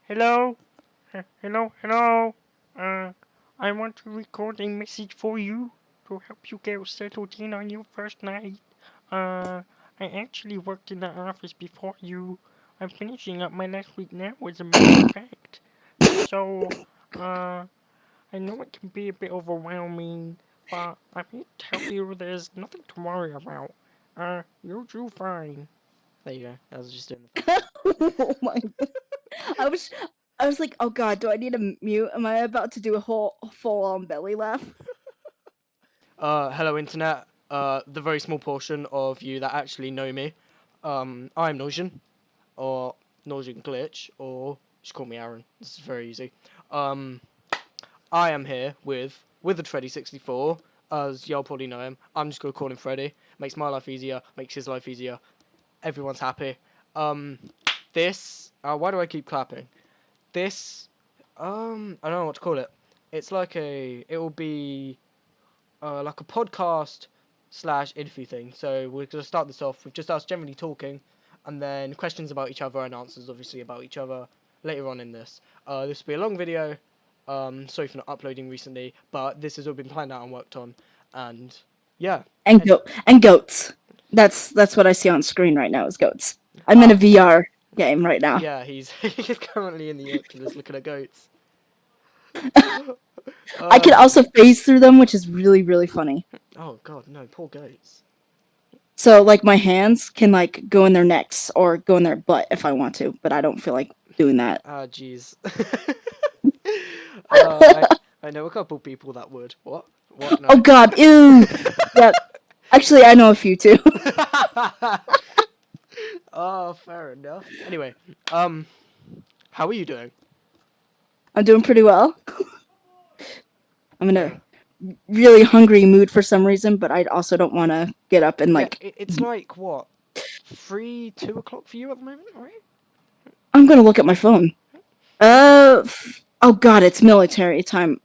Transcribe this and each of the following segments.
Hello? Hello? Uh, I want to record a message for you to help you get settled in on your first night. I actually worked in the office before you. I'm finishing up my last week now, as a matter of fact. So, uh, I know it can be a bit overwhelming, but I'm here to tell you there's nothing to worry about. You'll do fine. There you go. I was just doing the first one. Oh my! I was, I was like, oh god, do I need a mute? Am I about to do a whole full-on belly laugh? Hello internet. The very small portion of you that actually know me. I'm Nojin, or Nojin Glitch, or just call me Aaron. This is very easy. Um, I am here with witheredfreddy64, as y'all probably know him. I'm just gonna call him Freddy. Makes my life easier, makes his life easier. Everyone's happy. Um, why do I keep clapping? This, I don't know what to call it. It's like it will be like a podcast slash interview thing. So we're gonna start this off with just us generally talking, and then questions about each other and answers obviously about each other later on in this. This will be a long video. Sorry for not uploading recently, but this has all been planned out and worked on, and yeah. And goats. That's what I see on screen right now is goats. I'm in a Ah, VR game right now. yeah. He's he's currently in the Oculus looking at goats. I can Uh, also phase through them, which is really funny. oh god, no, poor goats. So like my hands can like go in their necks or go in their butt if I want to, but I don't feel like doing that. Ah, jeez. I know a couple people that would. What? What? Oh No. god, ew. Yeah, actually I know a few too. Oh, fair enough. Anyway, how are you doing? I'm doing pretty well. I'm in Uh, a really hungry mood for some reason, but I also don't want to get up and yeah, like it's like what, 2 o'clock for you at the moment, right? I'm gonna look at my phone. Oh god, it's military time.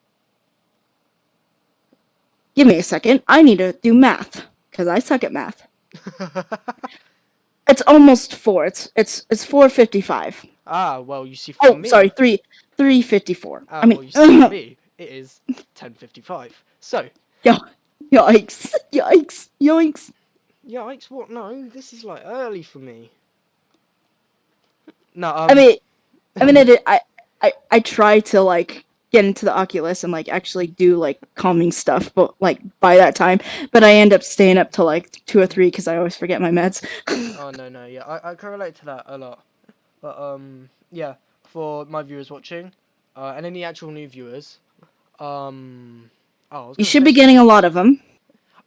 Give me a second. I need to do math because I suck at math. It's almost four. It's 4:55. Ah, well, you see, for Oh, sorry, me, 3:54. I ah, mean, well, you see, for me, it is 10:55. So, yo, yikes, yikes, yoinks. yikes! What? No, this is like early for me. No, I mean, I mean, I try to like get into the Oculus and like actually do like calming stuff, but like by that time, but I end up staying up till like 2 or 3 because I always forget my meds. oh no, no, yeah, I can relate to that a lot. But yeah, for my viewers watching, and any actual new viewers, um, oh, I was You gonna should say, be getting a lot of them,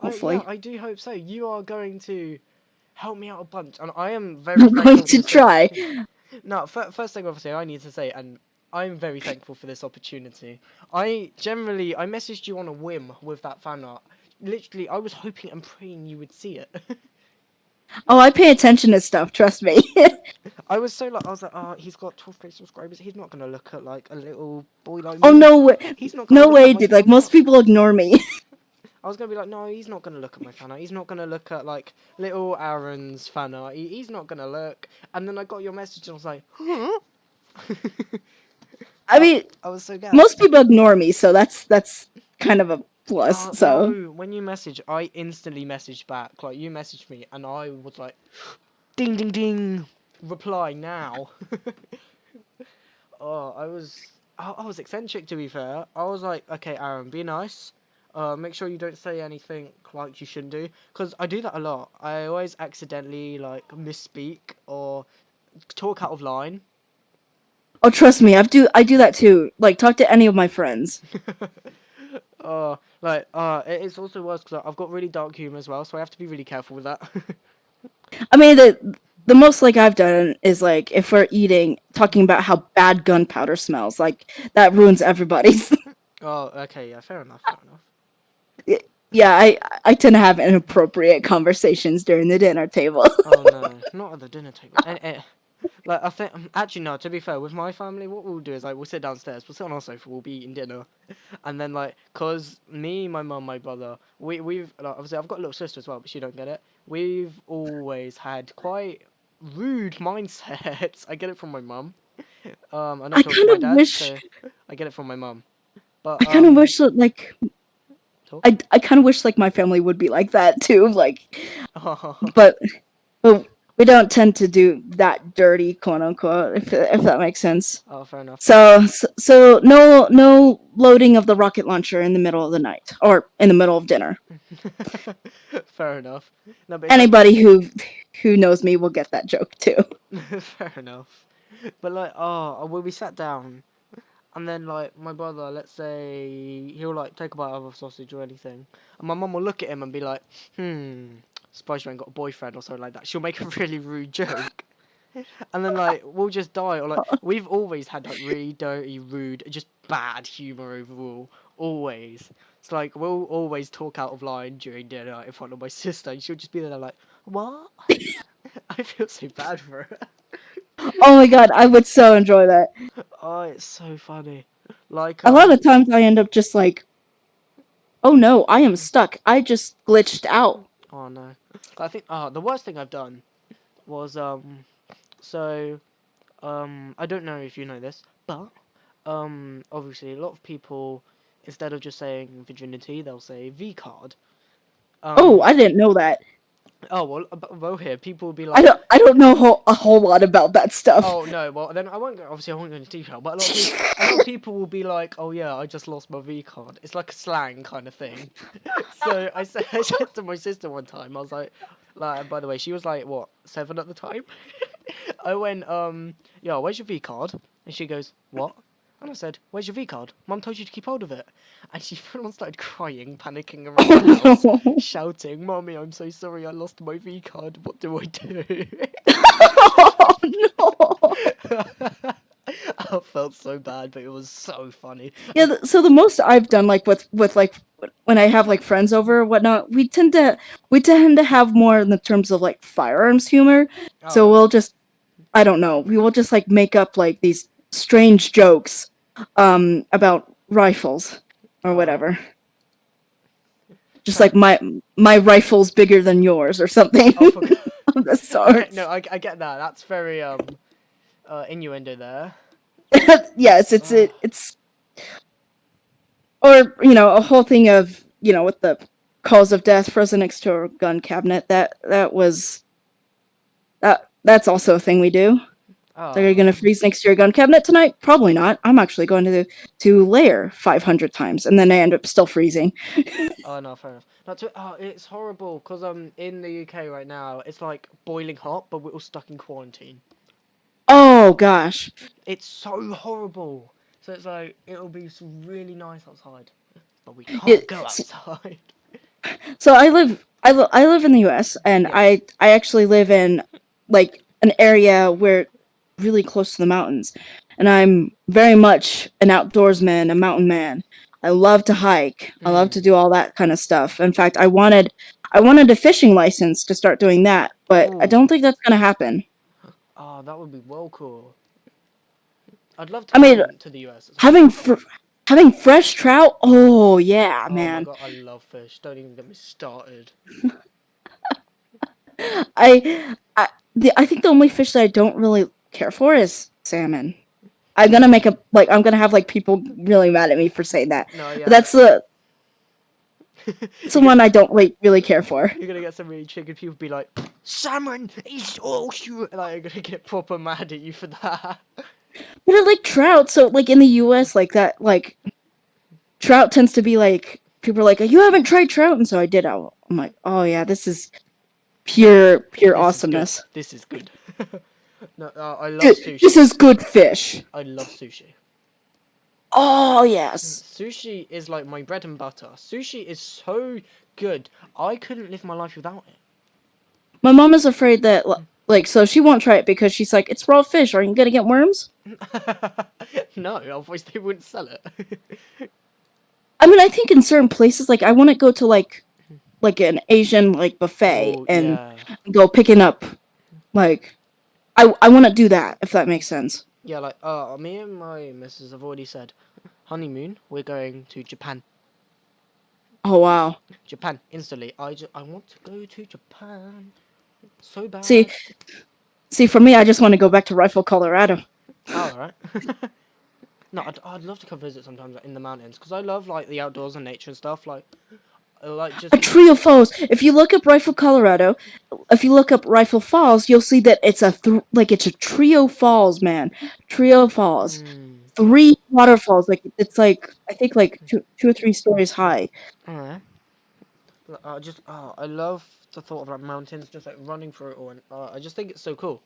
yeah, hopefully. I do hope so. You are going to help me out a bunch, and I am very I'm going thankful for to this. try. No, first thing obviously I need to say, and I'm very thankful for this opportunity. I messaged you on a whim with that fan art. Literally, I was hoping and praying you would see it. Oh, I pay attention to stuff. Trust me. I was like, oh, he's got 12K subscribers. He's not gonna look at like a little boy like Oh me. no way, He's not gonna no look at way, my dude. Like fan most art. people ignore me. I was gonna be like, no, he's not gonna look at my fan art. He's not gonna look at like little Aaron's fan art. He's not gonna look. And then I got your message and I was like, huh? I mean, I was so most gassed. people ignore me, so that's kind of a plus. So No, when you message, I instantly messaged back. Like you messaged me, and I was like, ding ding ding, reply now. Oh, I was eccentric to be fair. I was like, okay, Aaron, be nice. Make sure you don't say anything like you shouldn't do, because I do that a lot. I always accidentally like misspeak or talk out of line. oh, trust me, I do that too. Like talk to any of my friends. It's also worse because I've got really dark humor as well, so I have to be really careful with that. I mean, the most like I've done is like if we're eating, talking about how bad gunpowder smells. Like that ruins everybody's. Oh, okay, yeah, fair enough, fair enough. Yeah, I tend to have inappropriate conversations during the dinner table. Oh no, not at the dinner table. Like I think, actually no. To be fair, with my family, what we'll do is like we'll sit downstairs, we'll sit on our sofa, we'll be eating dinner, and then like, cause me, my mum, my brother, we've like, obviously I've got a little sister as well, but she don't get it. We've always had quite rude mindsets. I get it from my mum. I'm not I sure it's kind my of dad, wish. so I get it from my mum. But I kind of wish that like talk. I kind of wish like my family would be like that too. Like, Oh, but but we don't tend to do that dirty, quote unquote, if that makes sense. oh, fair enough. So no loading of the rocket launcher in the middle of the night or in the middle of dinner. Fair enough. No, but it's like Anybody who knows me will get that joke too. fair enough. But like, oh, when we sat down, and then like my brother, let's say he'll like take a bite of a sausage or anything, and my mum will look at him and be like, surprised you ain't got a boyfriend or something like that. She'll make a really rude joke. And then like we'll just die, or like we've always had like really dirty, rude, just bad humor overall. Always. It's like we'll always talk out of line during dinner in front of my sister, and she'll just be there like, "What?" I feel so bad for her. Oh my god, I would so enjoy that. Oh, it's so funny. Like A lot of times I end up just like, oh no, I am stuck. I just glitched out. oh no, I think the worst thing I've done was so I don't know if you know this, but obviously a lot of people, instead of just saying virginity, they'll say V card. Oh, Um I didn't know that. oh well here people will be I like, don't know a whole lot about that stuff. oh no, well then I won't go, obviously I won't go into detail, but a lot of people will be like, oh yeah, I just lost my V card. It's like a slang kind of thing. So I said to my sister one time, I was like by the way, she was like what, 7 at the time. I went, yeah, where's your V card? And she goes, what? And I said, where's your V card? Mum told you to keep hold of it. And she full on started crying, panicking around the house, Oh no. shouting, Mommy, I'm so sorry, I lost my V card. What do I do? Oh no. I felt so bad, but it was so funny. Yeah, so the most I've done like with like when I have like friends over or whatnot, we tend to have more in the terms of like firearms humor. So Oh, we'll just I don't know, we will just like make up like these strange jokes about rifles or oh, whatever. Just like my rifle's bigger than yours or something oh, for... of the okay, no, sorts. I get that. That's very innuendo there. Yes, Oh, it's or a whole thing of with the cause of death frozen next to a gun cabinet. That's also a thing we do. So oh, you're gonna freeze next to your gun cabinet tonight? Probably not. I'm actually going to layer 500 times, and then I end up still freezing. oh no, fair enough. Not to, oh, it's horrible because in the UK right now it's like boiling hot, but we're all stuck in quarantine. Oh gosh. It's so horrible. So it's like it'll be really nice outside, but we Yeah, can't go outside. so I live in the U.S. and Yes. I actually live in like an area where really close to the mountains, and I'm very much an outdoorsman, a mountain man. I love to hike. I love to Hmm. do all that kind of stuff. In fact, I wanted a fishing license to start doing that, but I don't Oh, think that's gonna happen. oh, that would be well cool. I'd love to I mean, come to the US at some having point. fr- having fresh trout. Oh yeah, Oh my man. god, I love fish. Don't even get me started. I think the only fish that I don't really care for is salmon. I'm gonna have like people really mad at me for saying that. No, But yeah. that's the you're gonna one I don't really care for. you're gonna get some really triggered people be like, salmon is all you. Like, you're gonna get proper mad at you for that. But I like trout, so like in the US like that like trout tends to be like people are like, you haven't tried trout, and so I did. I'm like, oh yeah, this is pure This is good. awesomeness. This is good. No, I love This sushi. is good fish. I love sushi. Oh yes. Sushi is like my bread and butter. Sushi is so good. I couldn't live my life without My mom is afraid that like so she won't try it because she's like, it's raw fish. Are you gonna get worms? it. No, otherwise they wouldn't sell it. I mean, I think in certain places, like I want to go to like an Asian like buffet Oh and yeah. go picking up like I want to do that if that makes sense. Yeah, like me and my missus have already said, honeymoon, we're going to Japan. Oh wow. Japan, instantly. I want to go to Japan so See, bad. see, for me, I just want to go back to Rifle, Colorado. Oh, alright. No, I'd love to come visit sometimes like, in the mountains because I love like the outdoors and nature and stuff. Like, I like just A trio falls. If you look up Rifle, Colorado, if you look up Rifle Falls, you'll see that it's it's a trio falls, man. Trio falls. mm, 3 waterfalls. Like it's like I think like two or three stories high. alright. I love the thought of like mountains just like running through it all, and I just think it's so cool.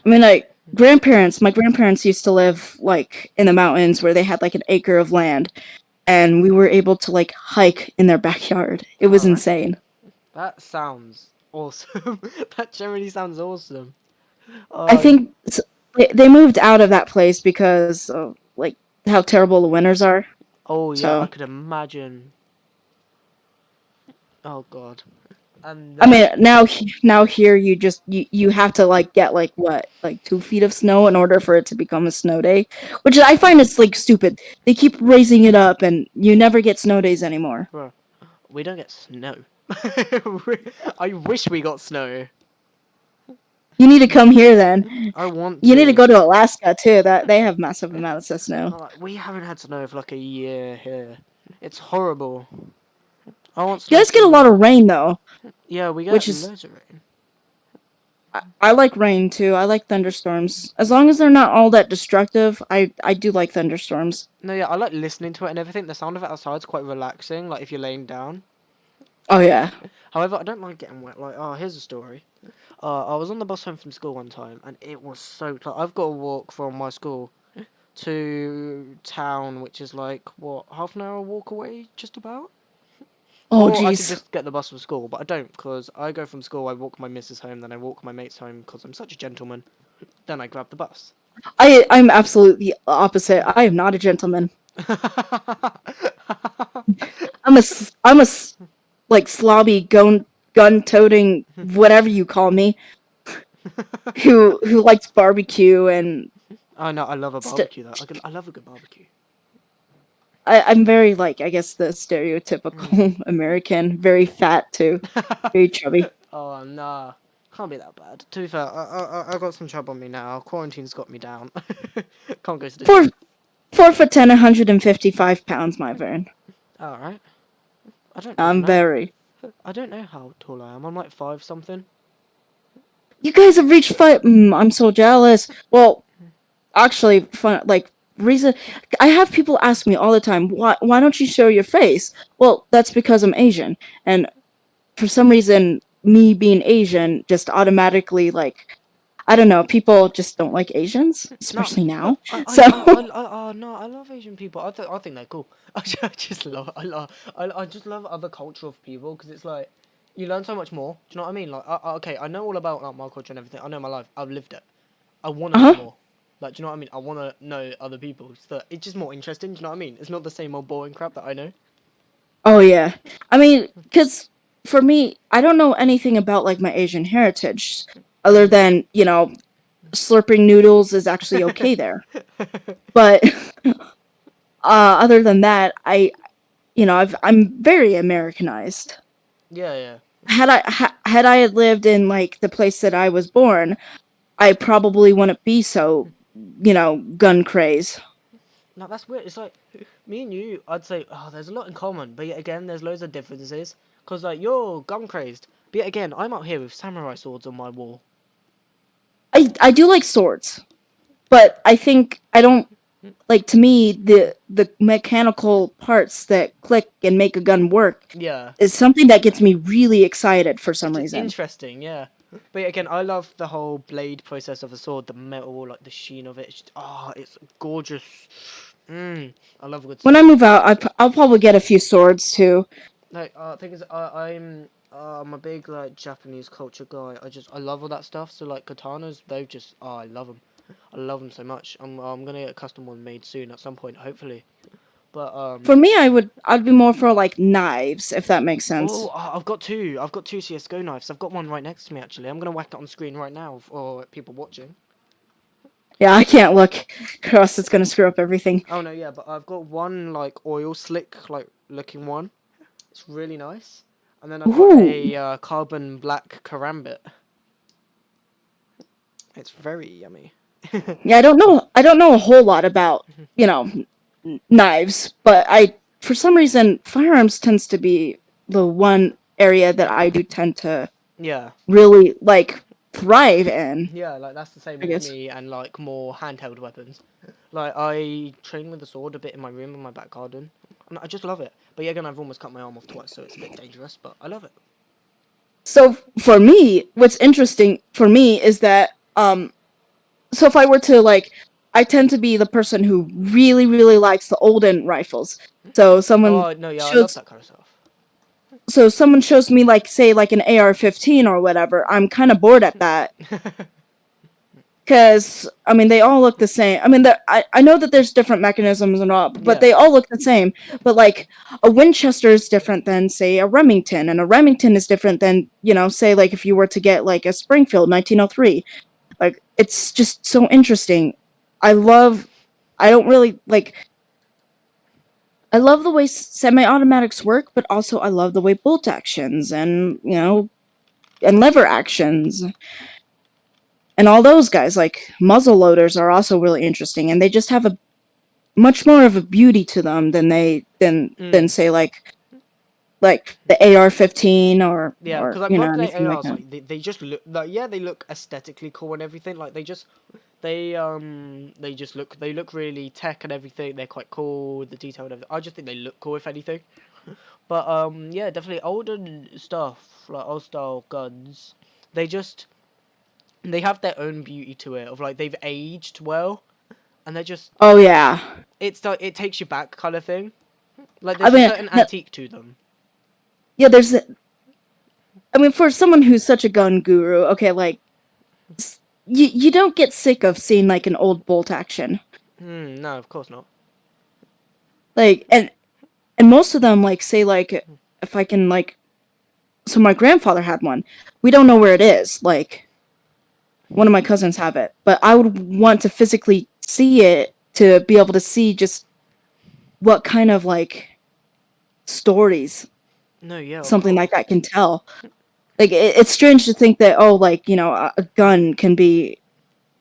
I mean, my grandparents used to live like in the mountains where they had like an acre of land, and we were able to like hike in their backyard. It was Alright, insane. that sounds awesome. That generally sounds awesome. I Oh, think they moved out of that place because of like how terrible the winters are. oh yeah, I So could imagine. Oh god, and I mean, now here you have to like get like what like 2 feet of snow in order for it to become a snow day, which I find is like stupid. They keep raising it up, and you never get snow days anymore. bro, we don't get snow. I wish we got snow. You need to come here then. I want You need to to. go to Alaska too. That they have massive amounts of snow. We haven't had snow for like a year here. It's horrible. I want You snow guys get so a lot bad. of rain though, Yeah, we get which is loads of rain. I like rain too. I like thunderstorms. As long as they're not all that destructive, I do like thunderstorms. No, yeah, I like listening to it and everything. The sound of it outside's quite relaxing, like if you're laying down. Oh yeah. However, I don't like getting wet. Like, oh, here's a story. I was on the bus home from school one time, and it was so close. I've got to walk from my school to town, which is like, what, half an hour walk away, just about? Oh Or I could jeez. just get the bus from school, but I don't, because I go from school, I walk my missus home, then I walk my mates home, because I'm such a gentleman. Then I grab the bus. I'm absolutely opposite. I am not a gentleman. Like slobby gun toting whatever you call me who likes barbecue and Oh no, I love a st- barbecue though. I love a good barbecue. I'm very like I guess the Mm. stereotypical American, very fat too, very chubby. Oh nah, can't be that bad. To be fair, I got some trouble on me now. Quarantine's got me down. Can't go to the Four gym. 4 foot 10, 155 pounds, my friend. All right. I don't even I'm know. very. I don't know how tall I am. I'm like five something. You guys have reached 5. I'm so jealous. Well, actually, fun like reason. I have people ask me all the time, why don't you show your face? Well, that's because I'm Asian, and for some reason, me being Asian just automatically like I don't know. People just don't like Asians, No, especially now. So no, I love Asian people. I think they're cool. Just love, I just love other culture of people because it's like you learn so much more. Do you know what I mean? Like, okay, I know all about like my culture and everything. I know my life. I've lived it. I want to know uh-huh. more. Like, do you know what I mean? I want to know other people. So it's just more interesting. Do you know what I mean? It's not the same old boring crap that I know. Oh yeah. I mean, because for me, I don't know anything about like my Asian heritage, other Mm. than slurping noodles is actually okay there. But other than that, I'm very Americanized. Yeah, yeah. Had I had lived in like the place that I was born, I probably wouldn't be so gun craze. No, that's weird. It's like me and you. I'd say, oh, there's a lot in common, but yet again, there's loads of differences. Cause like you're gun crazed, but yet again, I'm out here with samurai swords on my wall. I do like swords, but I think I don't like to me the mechanical parts that click and make a gun work Yeah, is something that gets me really excited for some it's just reason. interesting. Yeah, but yet again, I love the whole blade process of a sword, the metal, like the sheen of it. It's just, it's gorgeous. I love a good When I sword. move out, I'll probably get a few swords too. Like, thing is, I'm a big like Japanese culture guy. I love all that stuff. So like katanas, they've just I love them. I love them so much. I'm gonna get a custom one made soon at some point, hopefully. But For me, I'd be more for like knives, if that makes sense. I've got two. I've got two CS:GO knives. I've got one right next to me actually. I'm gonna whack it on screen right now for people watching. Yeah, I can't look, or else it's gonna screw up everything. Oh no, yeah, but I've got one like oil slick like looking one. It's really nice. And then I've got Ooh, a carbon black karambit. It's very yummy. Yeah, I don't know a whole lot about, you know, knives, but for some reason, firearms tends to be the one area that I do tend to Yeah. really like thrive in, Yeah, like that's the same I with guess. me and like more handheld weapons. Like I train with a sword a bit in my room in my back garden, and I just love it. But yeah, again, I've almost cut my arm off twice, so it's a bit dangerous. But I love it. So for me, what's interesting for me is that so if I were to like, I tend to be the person who really really likes the olden rifles. So Oh no, yeah, I love that kind of stuff. someone shows me like say like an AR-15 or whatever, I'm kind of bored at that. Because I mean, they all look the same. I mean, I know that there's different mechanisms and all, but Yeah. they all look the same. But like a Winchester is different than say a Remington, and a Remington is different than say like if you were to get like a Springfield 1903. Like it's just so interesting. I love. I don't really like. I love the way semi-automatics work, but also I love the way bolt actions and and lever actions and all those guys like muzzle loaders are also really interesting, and they just have a much more of a beauty to them than say like the AR-15 Yeah, or because like modern day anything like ARs, that. like they just look like, yeah, they look aesthetically cool and everything. Like they just look really tech and everything. They're quite cool, the detail and everything. I just think they look cool if anything. But yeah, definitely older stuff like old style guns. They just they have their own beauty to it. Of like they've aged well, and they're just Oh yeah, it's like it takes you back kind of thing. Like I there's a mean certain antique to them. yeah, I mean for someone who's such a gun guru, okay, like you don't get sick of seeing like an old bolt action, No, of course not. like and most of them like say like if I can like so my grandfather had one. We don't know where it is. Like one of my cousins have it, but I would want to physically see it to be able to see just what kind of like stories No, yeah, of something course. like that can tell. Like it's strange to think that like a gun can be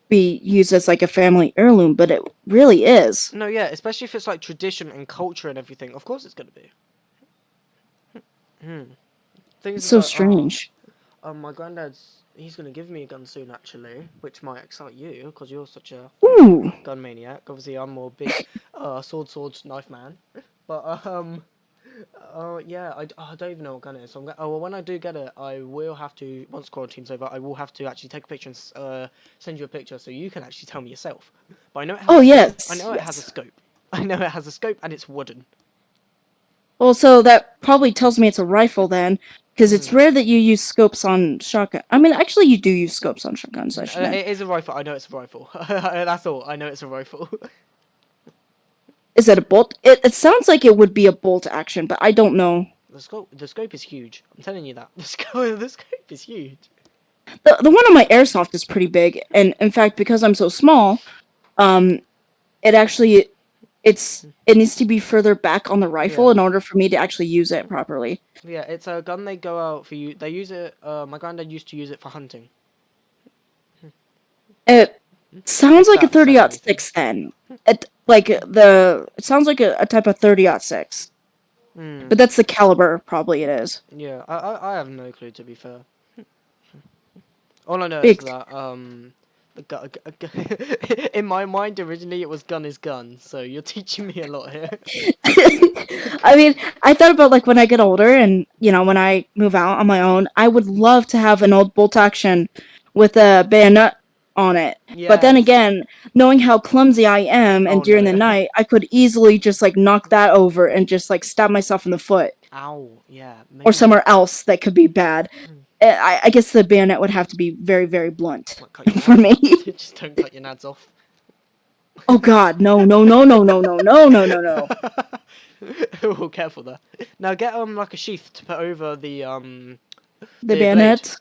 used as like a family heirloom, but it really is. No, yeah, especially if it's like tradition and culture and everything. Of course, it's gonna be. Hmm. Things It's is so like, strange. my granddad's he's gonna give me a gun soon actually, which might excite you because you're such a Ooh. gun maniac. Obviously, I'm more big, sword knife man. But yeah, I don't even know what gun it is. So well, when I do get it, I will have to once quarantine's over, I will have to actually take a picture and send you a picture so you can actually tell me yourself. But I know it has Oh a scope. I yes, know it has a yes. scope. I know it has a scope and it's wooden. Well, so that probably tells me it's a rifle then, because Hmm. it's rare that you use scopes on shotgun. I mean, actually, you do use scopes on shotguns. I should know. It is a rifle. I know it's a rifle. That's all. I know it's a rifle. Is it a bolt? It sounds like it would be a bolt action, but I don't know. The scope is huge. I'm telling you that. The scope is huge. The one on my airsoft is pretty big, and in fact, because I'm so small, um, it actually it needs to be further back on the rifle Yeah. in order for me to actually use it properly. Yeah, it's a gun they go out for you. They use it. My granddad used to use it for hunting. It sounds If like a that says anything. 30-06 then. It sounds like a type of 30-06, Hmm. but that's the caliber probably it is. Yeah, I have no clue to be fair. All I know is Big. that the in my mind originally it was gun is gun. So you're teaching me a lot here. I mean, I thought about like when I get older and when I move out on my own, I would love to have an old bolt action with a bayonet on it. But then Yes. again, knowing how clumsy I am and Oh during the no. night, I could easily just like knock that over and just like stab myself in the foot Ow. Yeah. or Maybe. somewhere else that could be bad. I guess the bayonet would have to be very, very blunt Like cut your for nads. me. Just don't cut your nads off. Oh God, no, no, no, no, no, no, no, no, no, no. Oh, careful there. Now get like a sheath to put over The the blade. bayonet.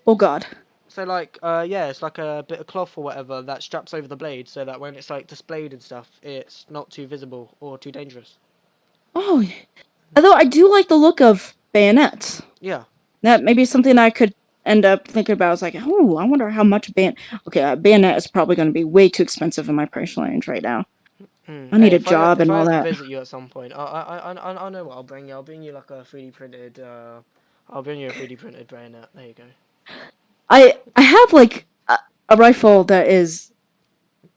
Oh God. So like yeah, it's like a bit of cloth or whatever that straps over the blade so that when it's like displayed and stuff, it's not too visible or too dangerous. Oh, although I do like the look of bayonets. Yeah. That may be something I could end up thinking about. I was like, oh, I wonder how much Okay, a bayonet is probably going to be way too expensive in my price range right now. I need Hey, a job if and I all ever that. visit you at some point, I know what I'll bring you. I'll bring you like a 3D printed. I'll bring you a 3D printed bayonet. There you go. I have like a rifle that has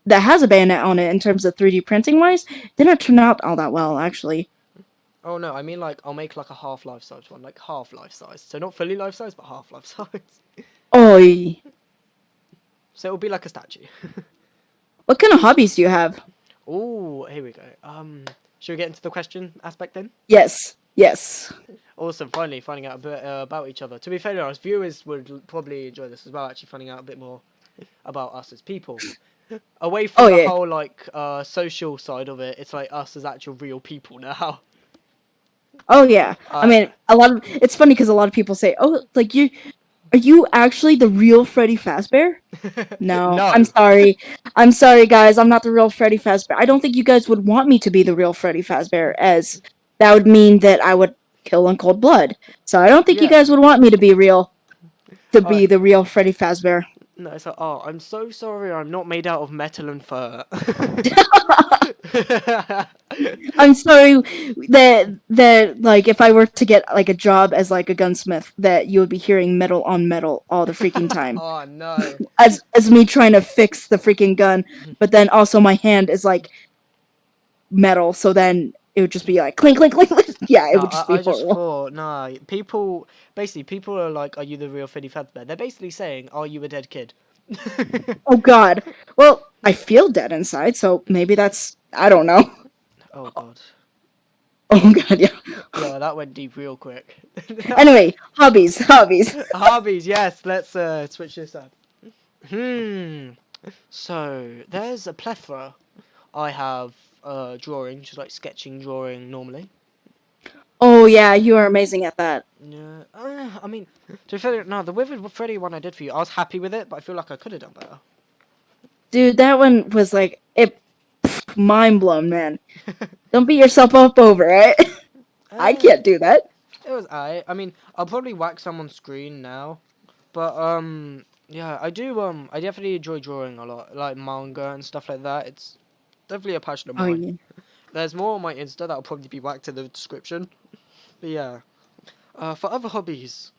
a bayonet on it in terms of 3D printing wise. Didn't turn out all that well actually. Oh no, I mean like I'll make like a half life size one, like half life size. So not fully life size, but half life size. Oi. So it'll be like a statue. What kind of hobbies do you have? Oh, here we go. Should we get into the question aspect then? Yes. Yes. Awesome, finally finding out a bit about each other. To be fair, our viewers would probably enjoy this as well. Actually, finding out a bit more about us as people. Away Oh from the yeah. whole like social side of it, it's like us as actual real people now. Oh yeah. I I mean, it's funny because a lot of people say, "Oh, like are you actually the real Freddy Fazbear?" No, I'm no. sorry. I'm sorry, guys. I'm not the real Freddy Fazbear. I don't think you guys would want me to be the real Freddy Fazbear, as that would mean that I would kill in cold blood. So I don't think you Yeah. guys would want me to be I the real Freddy Fazbear. no. It's like, oh, I'm so sorry. I'm not made out of metal and fur. I'm sorry that like if I were to get like a job as like a gunsmith, that you would be hearing metal on metal all the freaking time. Oh no. As me trying to fix the freaking gun, but then also my hand is like metal, so then it would just be like clink clink clink, clink. Yeah, it No, would just be I just horrible. thought, nah, people, basically, people are like, are you the real Freddy Fazbear? They're basically saying, are you a dead kid? Oh god. Well, I feel dead inside, so maybe that's I don't know. Oh god. Oh god, yeah. Yeah, that went deep real quick. Anyway, hobbies. Hobbies, yes, let's switch this up. So, there's a plethora. I have drawing, just like sketching, drawing normally. Oh yeah, you are amazing at that. Yeah, I mean, to be fair, no, the Withered Freddy one I did for you, I was happy with it, but I feel like I could have done better. Dude, that one was like it mind blown, man. Don't beat yourself up over it. I Uh, can't do that. it was I mean, I'll probably whack some on screen now, but yeah, I definitely enjoy drawing a lot, like manga and stuff like that. It's definitely a passion of Oh mine. yeah. There's more on my Insta that'll probably be whacked in the description. But yeah, for other hobbies,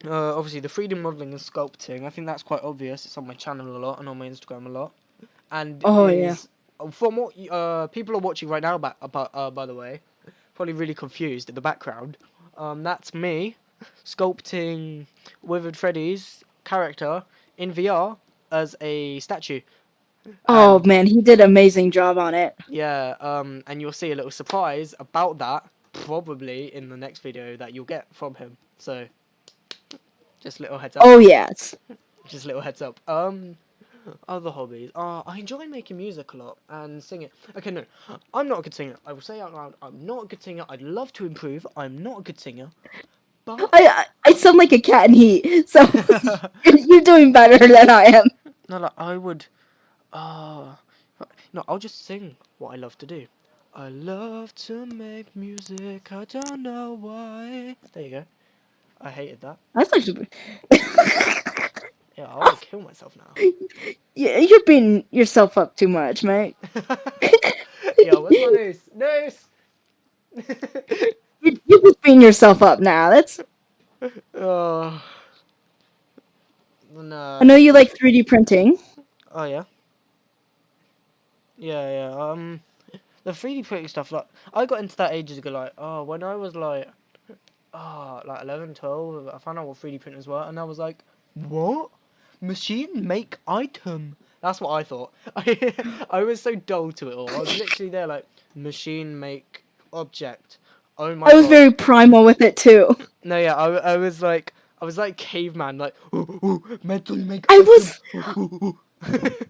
obviously the 3D modeling and sculpting. I think that's quite obvious. It's on my channel a lot and on my Instagram a lot, and Oh yeah. is from what people are watching right now. By the way, probably really confused in the background. That's me sculpting Withered Freddy's character in VR as a statue. Oh And man, he did an amazing job on it. yeah, and you'll see a little surprise about that probably in the next video that you'll get from him. So just a little heads up. Oh yes. Just a little heads up. Other hobbies. I enjoy making music a lot and singing. Okay, no, I'm not a good singer. I will say out loud, I'm not a good singer. I'd love to improve. I'm not a good singer, but I sound like a cat in heat, so you're doing better than I am. no, like I would. Uh, no, I'll just sing what I love to do. I love to make music. I don't know why. There you go. I hated that. That's actually Yeah, I want to kill myself now. you're beating yourself up too much, mate. Yo, what's my news? News! You're just beating yourself up now. That's Oh, I no. know you like 3D printing. Oh, yeah? Yeah, yeah. The 3D printing stuff, like, I got into that ages ago, like, oh, when I was like, like 11, 12, I found out what 3D printers were, and I was like, what? Machine make item? That's what I thought. I was so dull to it all. I was literally there, like, machine make object. Oh my I was god. very primal with it too. No, yeah, I was like caveman, like, metal make I item. was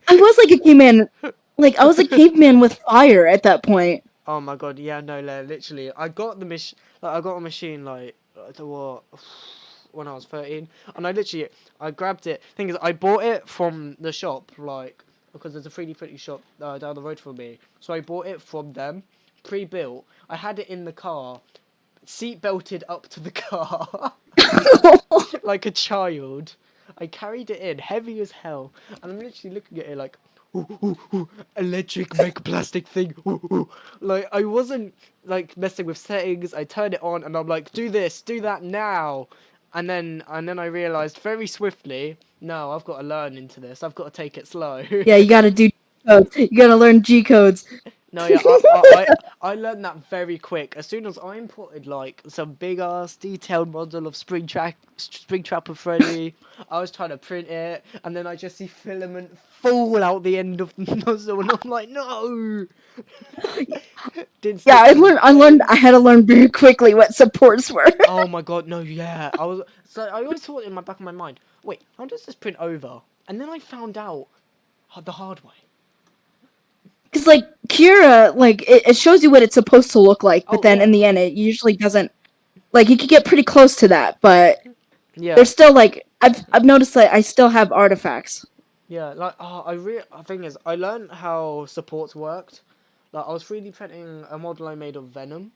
I was like a caveman. Like I was a caveman with fire at that point. Oh my god, yeah, no, literally, I got the I got a machine like the what when I was 13, and I grabbed it. Thing is, I bought it from the shop, like because there's a 3D printing shop down the road from me. So I bought it from them, pre-built. I had it in the car, seat belted up to the car. like a child. I carried it in, heavy as hell, and I'm literally looking at it like, ooh, ooh, ooh, electric make plastic thing. Ooh, ooh. Like I wasn't like messing with settings. I turned it on, and I'm like, do this, do that now, and then I realized very swiftly, no, I've got to learn into this. I've got to take it slow. Yeah, you gotta do codes. You gotta learn G codes. No, yeah, I learned that very quick. As soon as I imported like some big ass detailed model of Springtrapper Freddy, I was trying to print it, and then I just see filament fall out the end of the nozzle, and I'm like, no. Didn't Yeah, stick to the I learned. frame. I had to learn very quickly what supports were. Oh my god, no, yeah. I always thought in my back of my mind, wait, how does this print over? And then I found out the hard way. Because like Kira, like it shows you what it's supposed to look like, but Oh then in yeah, the end, it usually doesn't. Like you could get pretty close to that, but yeah. there's still like I've noticed that I still have artifacts. Yeah, like the thing is, I learned how supports worked. Like I was 3D printing a model I made of Venom,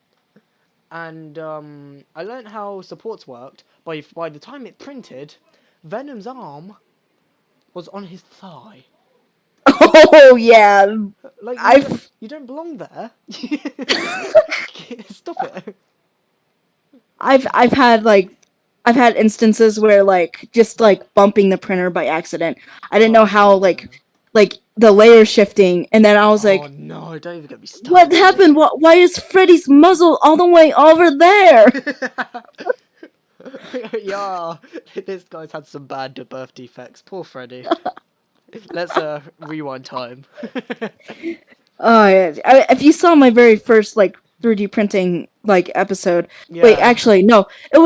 and I learned how supports worked. By the time it printed, Venom's arm was on his thigh. Oh yeah, Like I've you don't belong there. Stop it. I've had like I've had instances where like just like bumping the printer by accident. I didn't know Oh how yeah. like the layer shifting, and then I was Oh like, no! Don't even get me "What started. happened? Why is Freddy's muzzle all the way over there?" Yeah, this guy's had some bad birth defects. Poor Freddy. Let's rewind time. Oh yeah. If you saw my very first like 3D printing like episode, wait, Yeah. actually no, it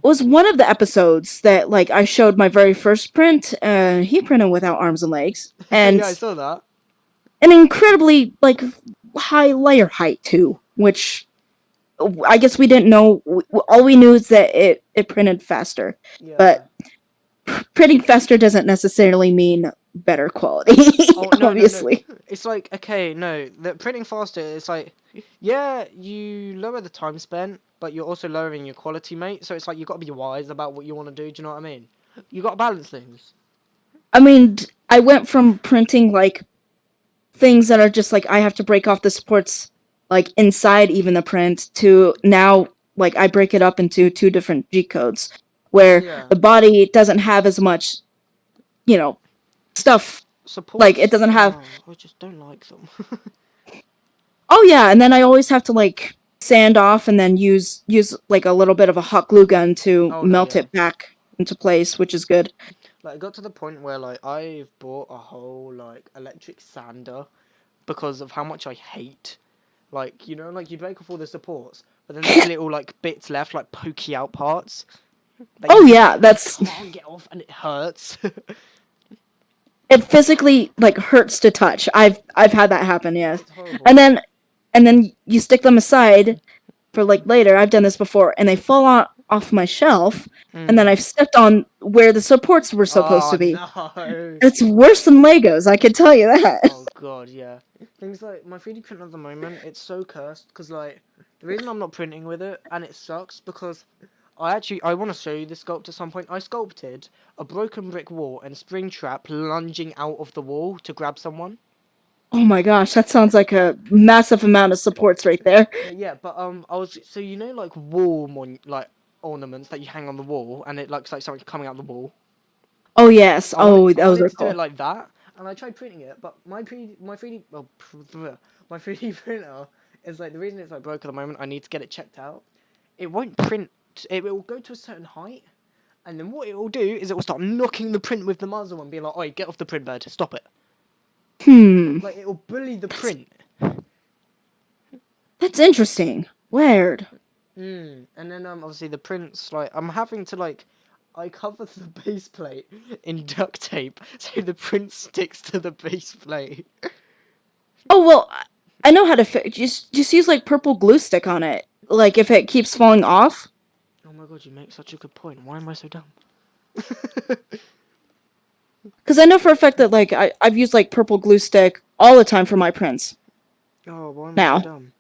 was one of the episodes that like I showed my very first print. He printed without arms and legs, Yeah, I and saw that. an incredibly like high layer height too, which I guess we didn't know. All we knew is that it printed faster, Yeah. but printing faster doesn't necessarily mean better quality. Oh no no no! Obviously. It's like okay, no, the printing faster. It's like yeah, you lower the time spent, but you're also lowering your quality, mate. So it's like you got to be wise about what you want to do. Do you know what I mean? You got to balance things. I mean, I went from printing like things that are just like I have to break off the supports like inside even the print to now like I break it up into two different G codes where Yeah. the body doesn't have as much, you know, stuff like it Supports. doesn't have. I just don't like them. Oh yeah, and then I always have to like sand off and then use like a little bit of a hot glue gun to Oh no, melt yeah. it back into place, which is good. Like, it got to the point where, like, I've bought a whole, like, electric sander because of how much I hate, like, you know, like, you break off all the supports, but then there's little, like, bits left, like, pokey out parts that Oh you yeah, just that's can't get off, and it hurts. it physically like hurts to touch. I've had that happen, yeah. It's horrible. And then you stick them aside for like later. I've done this before, and they fall off my shelf, and then Mm. I've stepped on where the supports were supposed Oh, to be. no. It's worse than Legos, I can tell you that. Oh, God, yeah. Things like, my 3D print at the moment, it's so cursed, because, like, the reason I'm not printing with it, and it sucks, because I want to show you this sculpt at some point. I sculpted a broken brick wall and Springtrap lunging out of the wall to grab someone. Oh my gosh, that sounds like a massive amount of supports right there. Yeah, but I was so you know like wall like ornaments that you hang on the wall, and it looks like something coming out the wall. Oh yes. Oh, I those wanted are to do it cool. like that, and I tried printing it, but my 3D my 3D printer is like the reason it's like broke at the moment. I need to get it checked out. It won't print. It will go to a certain height, and then what it will do is it will start knocking the print with the muzzle and be like, "Oi, get off the print bed! Stop it!" Hmm. Like it will bully the print. That's interesting. Weird. And then obviously the prints like I'm having to like I cover the base plate in duct tape so the print sticks to the base plate. Oh well, I know how to fix. Just use like purple glue stick on it. Like if it keeps falling off. Oh my god, you make such a good point. Why am I so dumb? Because I know for a fact that like I've used like purple glue stick all the time for my prints. Oh, why am I so Now. dumb?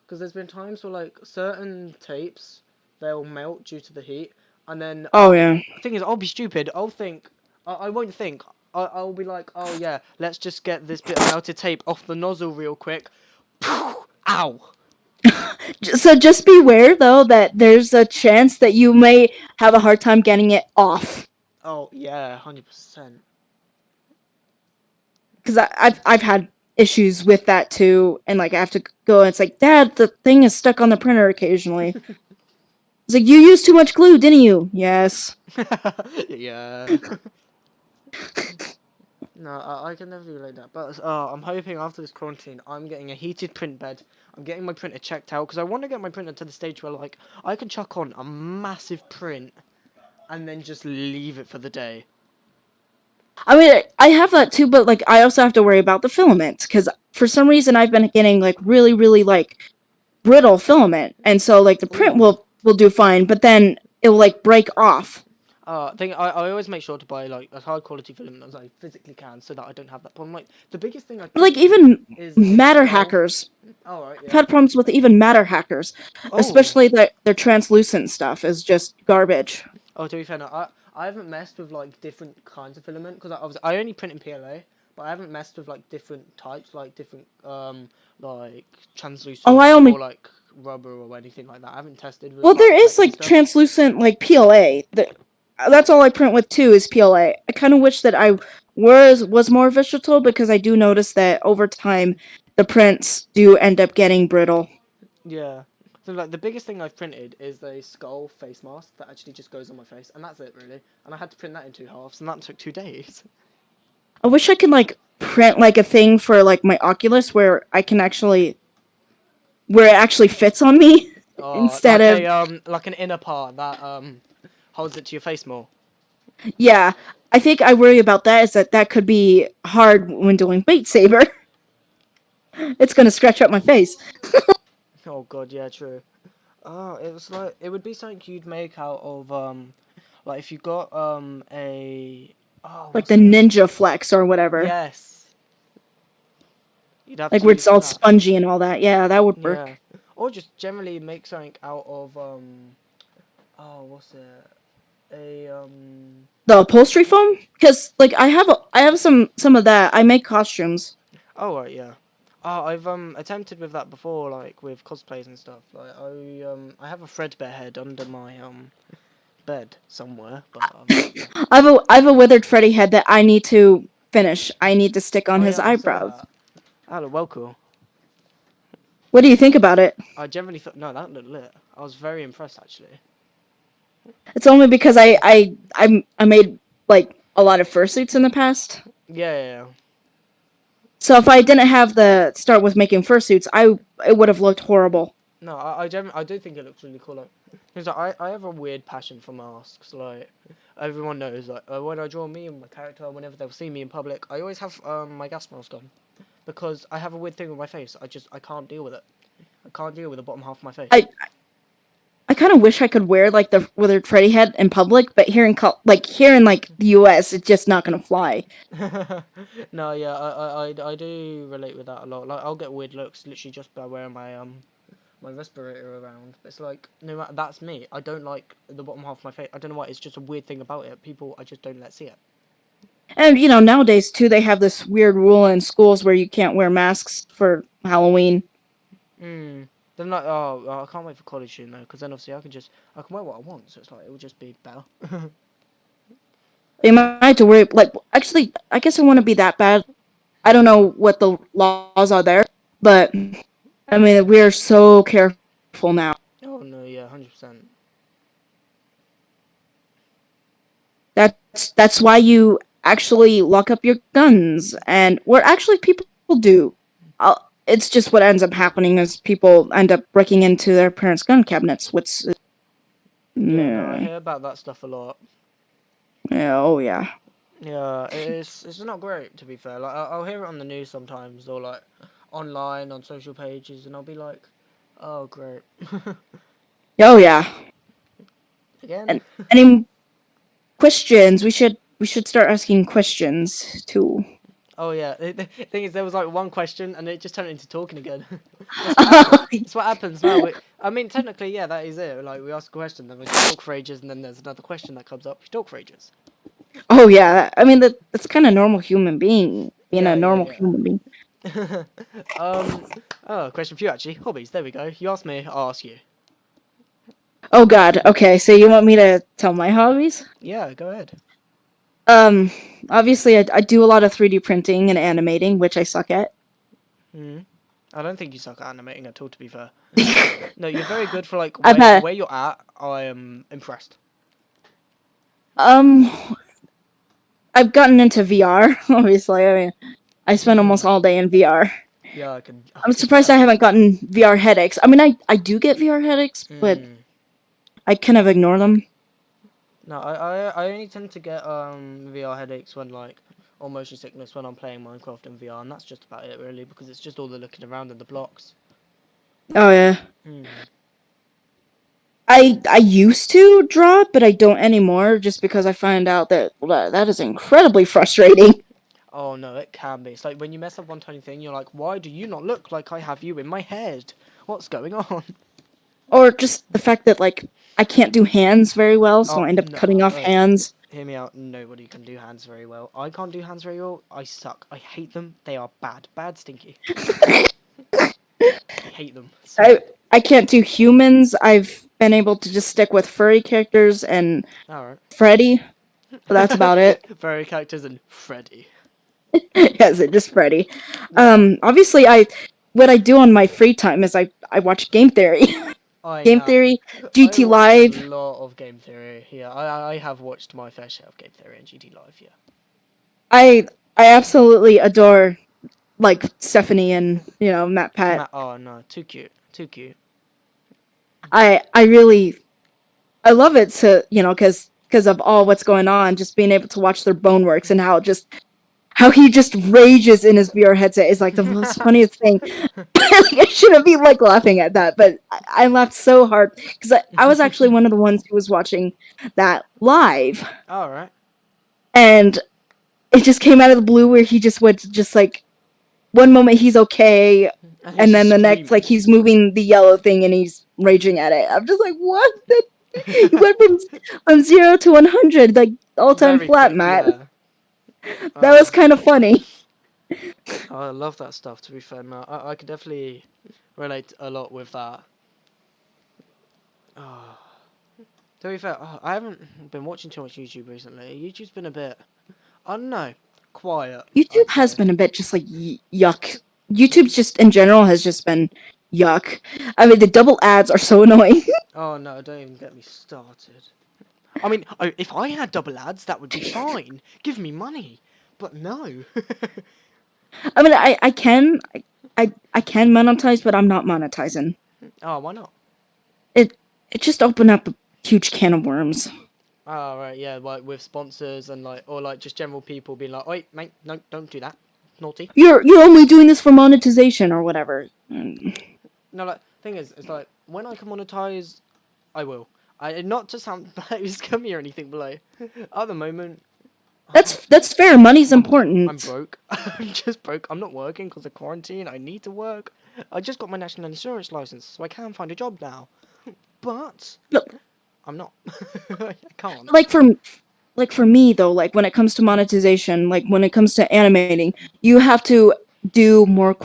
Because there's been times where like certain tapes they'll melt due to the heat, and then Oh yeah. the thing is, I'll be stupid. I'll think, I won't think. I'll be like, oh yeah, let's just get this bit of melted tape off the nozzle real quick. Ow. So just beware though that there's a chance that you may have a hard time getting it off. Oh yeah, 100%. Because I've had issues with that too, and like I have to go and it's like, Dad, the thing is stuck on the printer occasionally. It's like, you used too much glue, didn't you? Yes. Yeah. No, I can never relate that. But I'm hoping after this quarantine, I'm getting a heated print bed. I'm getting my printer checked out because I want to get my printer to the stage where like I can chuck on a massive print and then just leave it for the day. I mean, I have that too, but like I also have to worry about the filament because for some reason I've been getting like really like brittle filament, and so like the print Ooh. will do fine, but then it'll like break off. I always make sure to buy like as high quality filament as I physically can so that I don't have that problem. Like the biggest thing I Like think even is matter skull. hackers. Oh right, I've yeah. had problems with even matter hackers, Oh. especially that their translucent stuff is just garbage. Oh, to be fair, no, I haven't messed with like different kinds of filament because I only print in PLA, but I haven't messed with like different types, like different like translucent Oh, I or only like rubber or anything like that. I haven't tested with well, like there is flexi like stuff. translucent like PLA. That's all I print with too is PLA. I kind of wish that I was more versatile because I do notice that over time the prints do end up getting brittle. Yeah. So like the biggest thing I've printed is a skull face mask that actually just goes on my face, and that's it really. And I had to print that in two halves, and that took 2 days. I wish I could like print like a thing for like my Oculus where I can actually where it actually fits on me instead of Like an inner part that holds it to your face more. yeah. I think I worry about that is that could be hard when doing Beat Saber. It's gonna scratch up my face. Oh god, yeah, true. Oh, it was like it would be something you'd make out of like if you got a Like what's the it? ninja flex or whatever. Yes. You'd have Like to where it's use all that. spongy and all that. Yeah, that would Yeah. work. Or just generally make something out of oh what's it? A The upholstery foam? Because like I have some of that. I make costumes. oh right, yeah. Oh, I've attempted with that before, like with cosplays and stuff. Like I have a threadbare head under my bed somewhere, but I have a withered Freddy head that I need to finish. I need to stick on oh his yeah, I saw eyebrows. that. That looked well cool. What do you think about it? I generally thought no, that looked lit. I was very impressed actually. It's only because I made like a lot of fursuits in the past. Yeah, yeah, yeah. So if I didn't have the start with making fursuits, it would have looked horrible. No, I do think it looks really cool. Like, cause I have a weird passion for masks. Like, everyone knows. Like, when I draw me and my character, whenever they'll see me in public, I always have my gas mask on, because I have a weird thing with my face. I can't deal with it. I can't deal with the bottom half of my face. I kind of wish I could wear like the withered Freddy head in public, but here in like the U.S., it's just not gonna fly. No, yeah, I do relate with that a lot. Like, I'll get weird looks literally just by wearing my respirator around. But it's like, no matter, that's me. I don't like the bottom half of my face. I don't know why. It's just a weird thing about it. People, I just don't let see it. And you know, nowadays too, they have this weird rule in schools where you can't wear masks for Halloween. Then like, oh, I can't wait for college soon though, because then obviously I can wear what I want. So it's like it will just be better. You might have to worry. Like, actually, I guess it wouldn't be that bad. I don't know what the laws are there, but I mean, we're so careful now. Oh no, yeah, 100%. That's why you actually lock up your guns, and what actually people do. It's just what ends up happening is people end up breaking into their parents' gun cabinets, which Yeah, no, I hear about that stuff a lot. yeah, oh yeah. Yeah, it's not great to be fair. Like I'll hear it on the news sometimes, or like online on social pages, and I'll be like, oh great. Oh yeah. Again? And any questions? We should start asking questions too. Oh yeah. The thing is, there was like one question, and it just turned into talking again. That's what happens. That's what happens now. I mean, technically, yeah, that is it. Like we ask a question, then we talk for ages, and then there's another question that comes up. We talk for ages. Oh yeah, I mean that's kind of normal human being being a Yeah, normal yeah, human being. yeah. Oh, question for you actually. Hobbies. There we go. You asked me. I'll ask you. Oh God. Okay, so you want me to tell my hobbies? Yeah, go ahead. Um, Obviously I do a lot of 3D printing and animating, which I suck at. Hmm. I don't think you suck at animating at all. To be fair. No, you're very good for like I've had where you're at. I am impressed. um I've gotten into VR. Obviously, I mean I spend almost all day in VR. Yeah, I can. I'm surprised Yeah. I haven't gotten VR headaches. I mean, I do get VR headaches, but Mm. I kind of ignore them. No, I only tend to get VR headaches when like or motion sickness when I'm playing Minecraft in VR, and that's just about it really because it's just all the looking around in the blocks. Oh yeah. Hmm. I used to draw, but I don't anymore, just because I find out that that is incredibly frustrating. Oh no, it can be. It's like when you mess up one tiny thing, you're like, why do you not look like I have you in my head? What's going on? Or just the fact that like I can't do hands very well, so Oh I end up no, cutting off hands. hear me out. Nobody can do hands very well. I can't do hands very well. I suck. I hate them. They are bad, bad, stinky. I hate them. I I can't do humans. I've been able to just stick with furry characters and All right. Freddy, but that's about it. Furry characters and Freddy. Yes, it just Freddy. No, Obviously, I what I do on my free time is I watch game theory, I game know. theory, I GT watch a Live. lot of game theory. Yeah, I have watched my fair share of game theory and GT Live. Yeah. I absolutely adore like Stephanie and Matt Pat. Oh no, too cute, too cute. I really I love it to because of all what's going on, just being able to watch their bone works and how he just rages in his VR headset is like the most funniest thing. Like, I shouldn't be like laughing at that, but I laughed so hard because I was actually one of the ones who was watching that live, All right. and it just came out of the blue where he just went just like one moment he's okay, And he's and then just the next like screaming. he's moving the yellow thing and he's raging at it. I'm just like, what? He went from 0 to 100 like all time Very flat, quick, Matt. yeah. That was kind of funny. Oh, I love that stuff. To be fair, no, I could definitely relate a lot with that. Oh. To be fair, I haven't been watching too much YouTube recently. YouTube's been a bit, I don't know, quiet. YouTube I'd has say. been a bit just like yuck. YouTube's just in general has just been yuck. I mean, the double ads are so annoying. Oh no, don't even get me started. I mean, if I had double ads, that would be fine. Give me money, but no. I mean, I can monetize, but I'm not monetizing. Oh, why not? It just opened up a huge can of worms. Oh right, yeah, like with sponsors and like or like just general people being like, "Oi, mate, no, don't do that, naughty." You're only doing this for monetization or whatever. No, like thing is, it's like when I can monetize, I will. I not to sound scummy or anything, but like at the moment, That's fair. Money's I'm important. broke. I'm just broke. I'm not working because of quarantine. I need to work. I just got my national insurance license, so I can find a job now. But Look, I'm not. I can't. like for me though, like when it comes to monetization, like when it comes to animating, you have to do more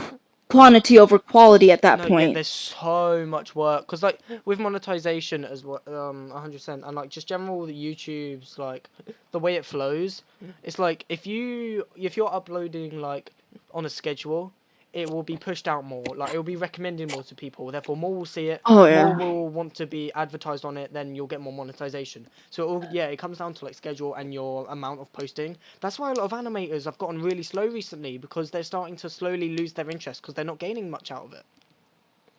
Oh, quantity over quality at that no, yeah, point. there's so much work because like with monetization as well, 100%, and like just general the YouTube's like the way it flows. It's like if you're uploading like on a schedule, it will be pushed out more. Like it will be recommended more to people. Therefore, more will see it. Oh More yeah. will want to be advertised on it. Then you'll get more monetization. So yeah, it comes down to like schedule and your amount of posting. That's why a lot of animators have gotten really slow recently because they're starting to slowly lose their interest because they're not gaining much out of it.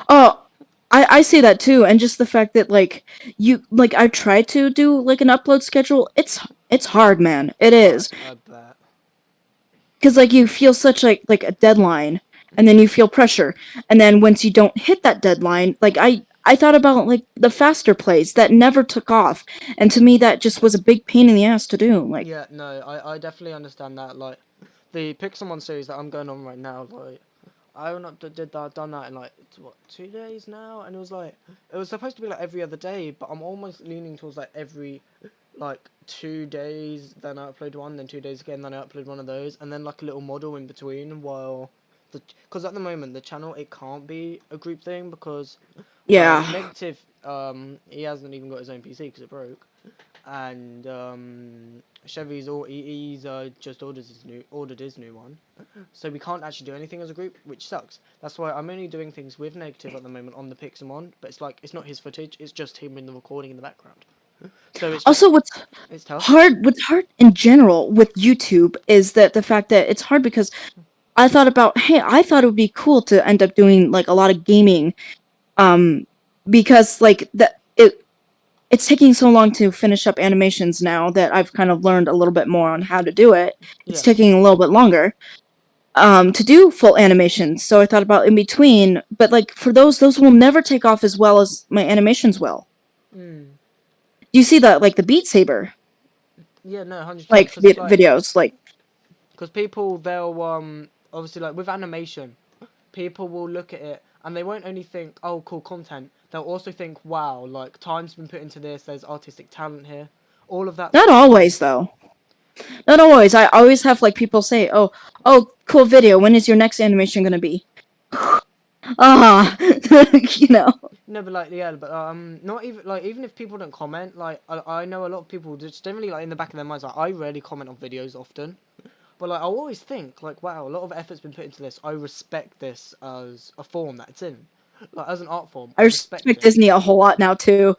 Oh, I see that too, and just the fact that like I tried to do like an upload schedule. It's hard, man. It is I bet. because like you feel such like a deadline, and then you feel pressure, and then once you don't hit that deadline, like I thought about like the faster plays that never took off, and to me that just was a big pain in the ass to do. Like, Yeah, no, I definitely understand that. Like, the Pixelmon series that I'm going on right now, like I haven't done that in like what 2 days now, and it was like it was supposed to be like every other day, but I'm almost leaning towards like every like 2 days, then I upload one, then 2 days again, then I upload one of those, and then like a little model in between while because at the moment the channel it can't be a group thing because Yeah. negative he hasn't even got his own PC because it broke, and Chevy's he's just ordered his new one, so we can't actually do anything as a group, which sucks. That's why I'm only doing things with negative at the moment on the Pixelmon, but it's like it's not his footage, it's just him in the recording in the background. So it's just, Also, it's tough. what's hard in general with YouTube is that the fact that it's hard because I thought about, hey, I thought it would be cool to end up doing like a lot of gaming, because like it's taking so long to finish up animations now that I've kind of learned a little bit more on how to do it. It's Yeah. taking a little bit longer to do full animations. So I thought about in between, but like for those will never take off as well as my animations will. You see that like the Beat Saber Yeah, no, 100%. like videos like because people they'll obviously like with animation, people will look at it and they won't only think, oh, cool content. They'll also think, wow, like time's been put into this. There's artistic talent here. All of that. Not always though. Not always. I always have like people say, "Oh, cool video. When is your next animation gonna be?" You know. No, but like yeah, but not even like even if people don't comment, like I know a lot of people just generally like in the back of their minds, like I rarely comment on videos often, but like I always think like wow, a lot of effort's been put into this. I respect this as a form that it's in, like as an art form. I respect Disney a whole lot now too.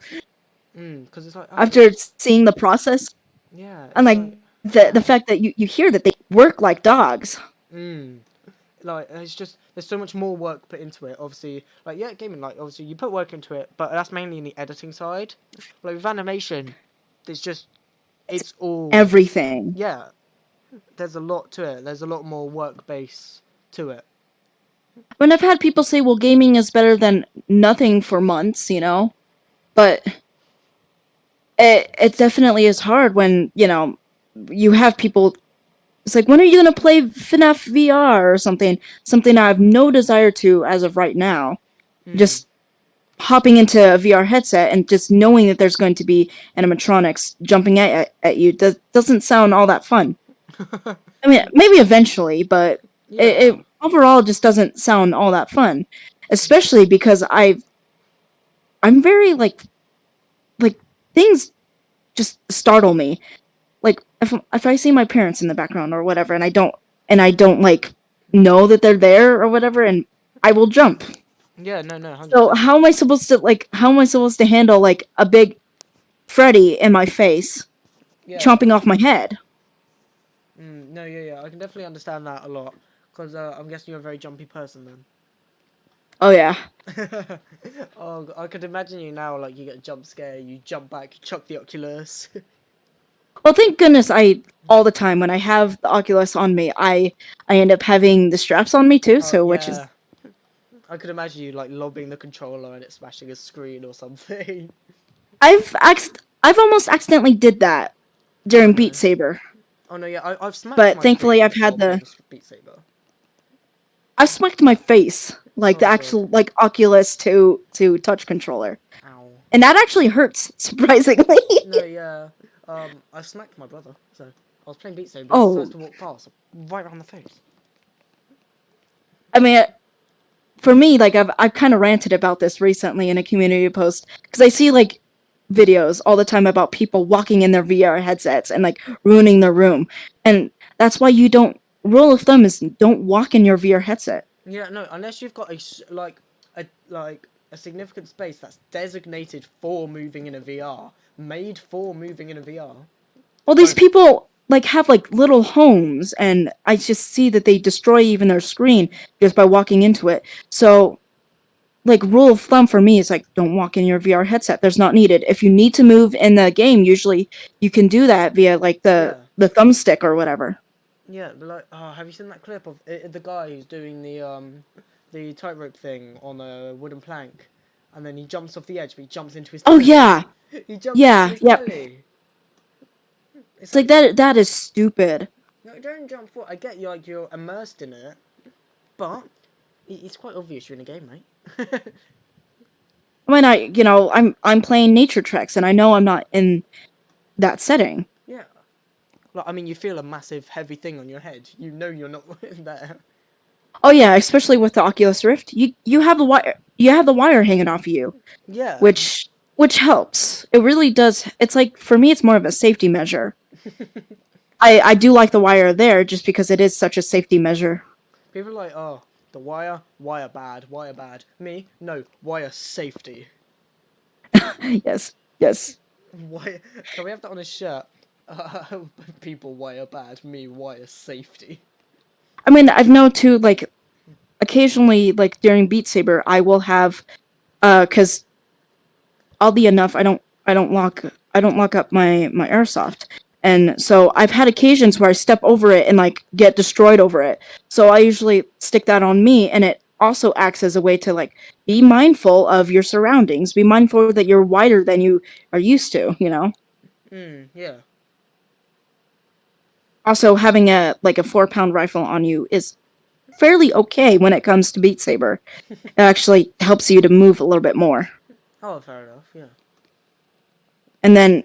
Because it's like after seeing the process. Yeah. And like the fact that you hear that they work like dogs. Like it's just there's so much more work put into it. Obviously, like yeah, gaming. Like obviously you put work into it, but that's mainly in the editing side. Like with animation, it's all everything. Yeah, there's a lot to it. There's a lot more work base to it. When I've had people say, "Well, gaming is better than nothing" for months, you know, but it definitely is hard when you have people. It's like, when are you gonna play FNAF VR or something? Something I have no desire to as of right now. Just hopping into a VR headset and just knowing that there's going to be animatronics jumping at you doesn't sound all that fun. I mean, maybe eventually, but it overall just doesn't sound all that fun. Especially because I'm very like things just startle me. Like if I see my parents in the background or whatever, and I don't like know that they're there or whatever, and I will jump. Yeah, no, 100%. So how am I supposed to handle like a big Freddy in my face, chomping off my head? No, yeah, I can definitely understand that a lot because I'm guessing you're a very jumpy person then. Oh yeah. Oh, I could imagine you now. Like you get a jump scare, you jump back, you chuck the Oculus. Well, thank goodness all the time when I have the Oculus on me, I end up having the straps on me too. So which is. I could imagine you like lobbing the controller and it smashing a screen or something. I've almost accidentally did that during Beat Saber. Oh no, yeah, I've smacked. But thankfully, I've had the Beat Saber. I've smacked my face like the actual like Oculus to touch controller. Ow. And that actually hurts, surprisingly. No, yeah. I smacked my brother. So I was playing Beat Saber. Oh. He starts to walk past, right around the face. I mean, for me, like I've kind of ranted about this recently in a community post because I see like videos all the time about people walking in their VR headsets and like ruining their room, and that's why you don't. Rule of thumb is don't walk in your VR headset. Yeah, no, unless you've got a significant space that's designated for moving in a VR, made for moving in a VR. Well, these people like have like little homes, and I just see that they destroy even their screen just by walking into it. So, like, rule of thumb for me is like, don't walk in your VR headset. There's not needed. If you need to move in the game, usually you can do that via like the thumbstick or whatever. Yeah, but like, have you seen that clip of the guy who's doing the tightrope thing on a wooden plank, and then he jumps off the edge, but he jumps into his. Oh yeah. He jumps into his belly. It's like that is stupid. No, don't jump forward. I get you, like, you're immersed in it, but it's quite obvious you're in a game, mate. I mean, I'm playing nature treks, and I know I'm not in that setting. Yeah. Like, I mean, you feel a massive, heavy thing on your head. You know you're not there. Oh yeah, especially with the Oculus Rift, you have the wire hanging off of you, Yeah. which helps. It really does. It's like, for me, it's more of a safety measure. I do like the wire there just because it is such a safety measure. People are like, oh, the wire bad, wire bad. Me, no, wire safety. Yes, yes. Wire, can we have that on a shirt? People wire bad, me wire safety. I mean, I've known too, like, occasionally, like, during Beat Saber, I will have, because oddly enough, I don't lock up my airsoft, and so I've had occasions where I step over it and like get destroyed over it. So I usually stick that on me, and it also acts as a way to like be mindful of your surroundings, be mindful that you're wider than you are used to. Yeah. Also, having a 4-pound rifle on you is fairly okay when it comes to Beat Saber. It actually helps you to move a little bit more. Oh, fair enough, yeah. And then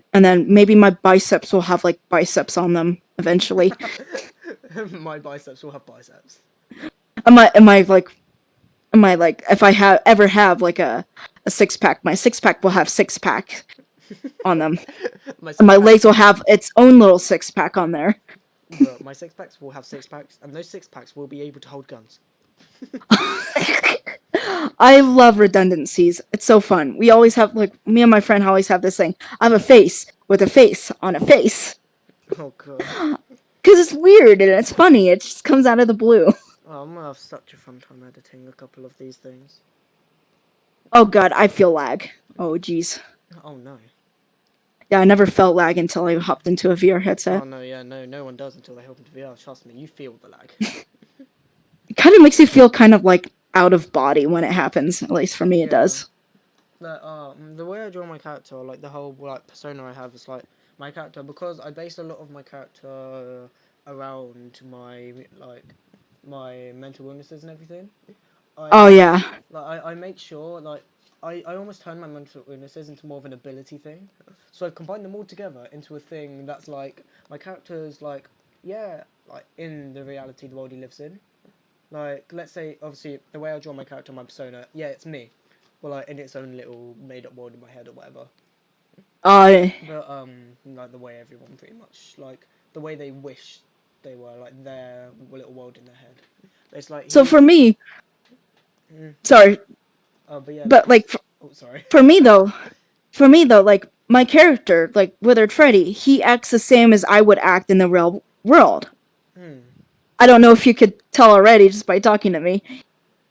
maybe my biceps will have like biceps on them eventually. My biceps will have biceps. Am I like, if I ever have like a 6-pack, my 6-pack will have 6-pack on them. And my legs will have its own little 6-pack on there. Bro, my 6-packs will have 6-packs, and those 6-packs will be able to hold guns. I love redundancies. It's so fun. We always have, like, me and my friend always have this thing. I have a face with a face on a face. Oh, God. Because it's weird and it's funny. It just comes out of the blue. Oh, I'm gonna have such a fun time editing a couple of these things. Oh god, I feel lag. Oh jeez. Oh, no. Yeah, I never felt lag until I hopped into a VR headset. Oh, no, yeah, no one does until they hop into VR. Trust me, you feel the lag. It kind of makes you feel kind of like out of body when it happens. At least for me, it does. Like, the way I draw my character, like the whole like persona I have, is like my character, because I base a lot of my character around my mental illnesses and everything. Oh yeah. Like I make sure like I almost turn my mental illnesses into more of an ability thing. So I've combined them all together into a thing that's like my character's like, yeah, like in the reality the world he lives in. Like, let's say, obviously, the way I draw my character, my persona, yeah, it's me. Well, like, in its own little made-up world in my head or whatever. But, like, the way everyone pretty much, like, the way they wish they were, like, their little world in their head. But it's like... So for me... Sorry. But yeah... But, like, sorry. For me, though, like, my character, like, Withered Freddy, he acts the same as I would act in the real world. I don't know if you could tell already just by talking to me.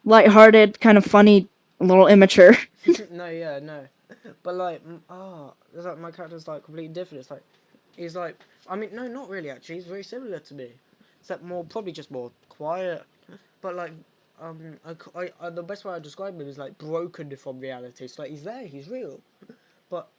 Lighthearted, kind of funny, a little immature. No. But like, it's like my character's like completely different. It's like, he's like, I mean, no, not really actually. He's very similar to me, except probably just more quiet. But like, the best way I describe him is like broken from reality. So like, he's there, he's real, but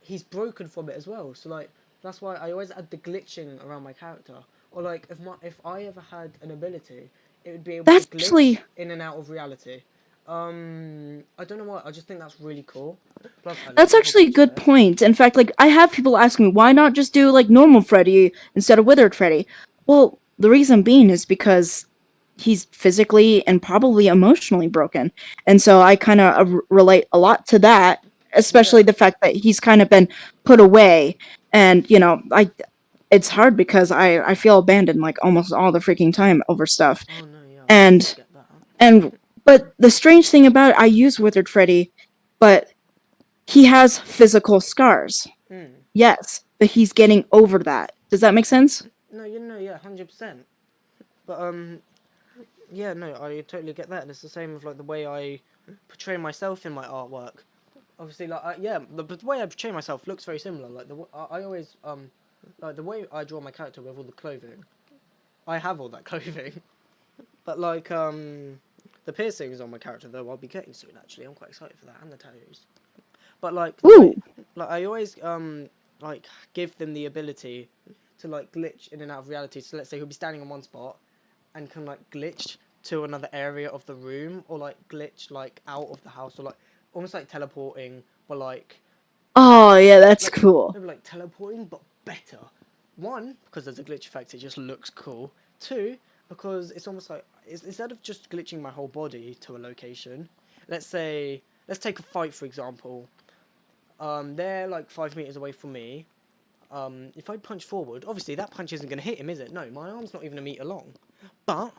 he's broken from it as well. So like, that's why I always add the glitching around my character. Or like, if I ever had an ability, it would be able to glitch in and out of reality. I don't know why. I just think that's really cool. Plus, That's actually a good point. In fact, like, I have people ask me, why not just do like normal Freddy instead of Withered Freddy? Well, the reason being is because he's physically and probably emotionally broken, and so I kind of relate a lot to that. Especially the fact that he's kind of been put away, and it's hard because I feel abandoned like almost all the freaking time over stuff. Oh no, yeah. But the strange thing about it, I use Withered Freddy, but he has physical scars. Yes, but he's getting over that. Does that make sense? No, yeah, 100%. But yeah, no, I totally get that. And it's the same with like the way I portray myself in my artwork. Obviously, like the way I portray myself looks very similar. Like I always like the way I draw my character with all the clothing. I have all that clothing, but like the piercings on my character though I'll be getting soon. Actually, I'm quite excited for that, and the tattoos. But like, I always like give them the ability to like glitch in and out of reality. So let's say he'll be standing in one spot and can like glitch to another area of the room, or like glitch like out of the house, or like almost like teleporting, but like Oh yeah, that's like cool. maybe like teleporting but better. One, because there's a glitch effect, it just looks cool. Two, because it's almost like instead of just glitching my whole body to a location, let's take a fight for example. They're like 5 meters away from me. If I punch forward, obviously that punch isn't going to hit him, is it? No, my arm's not even a meter long. But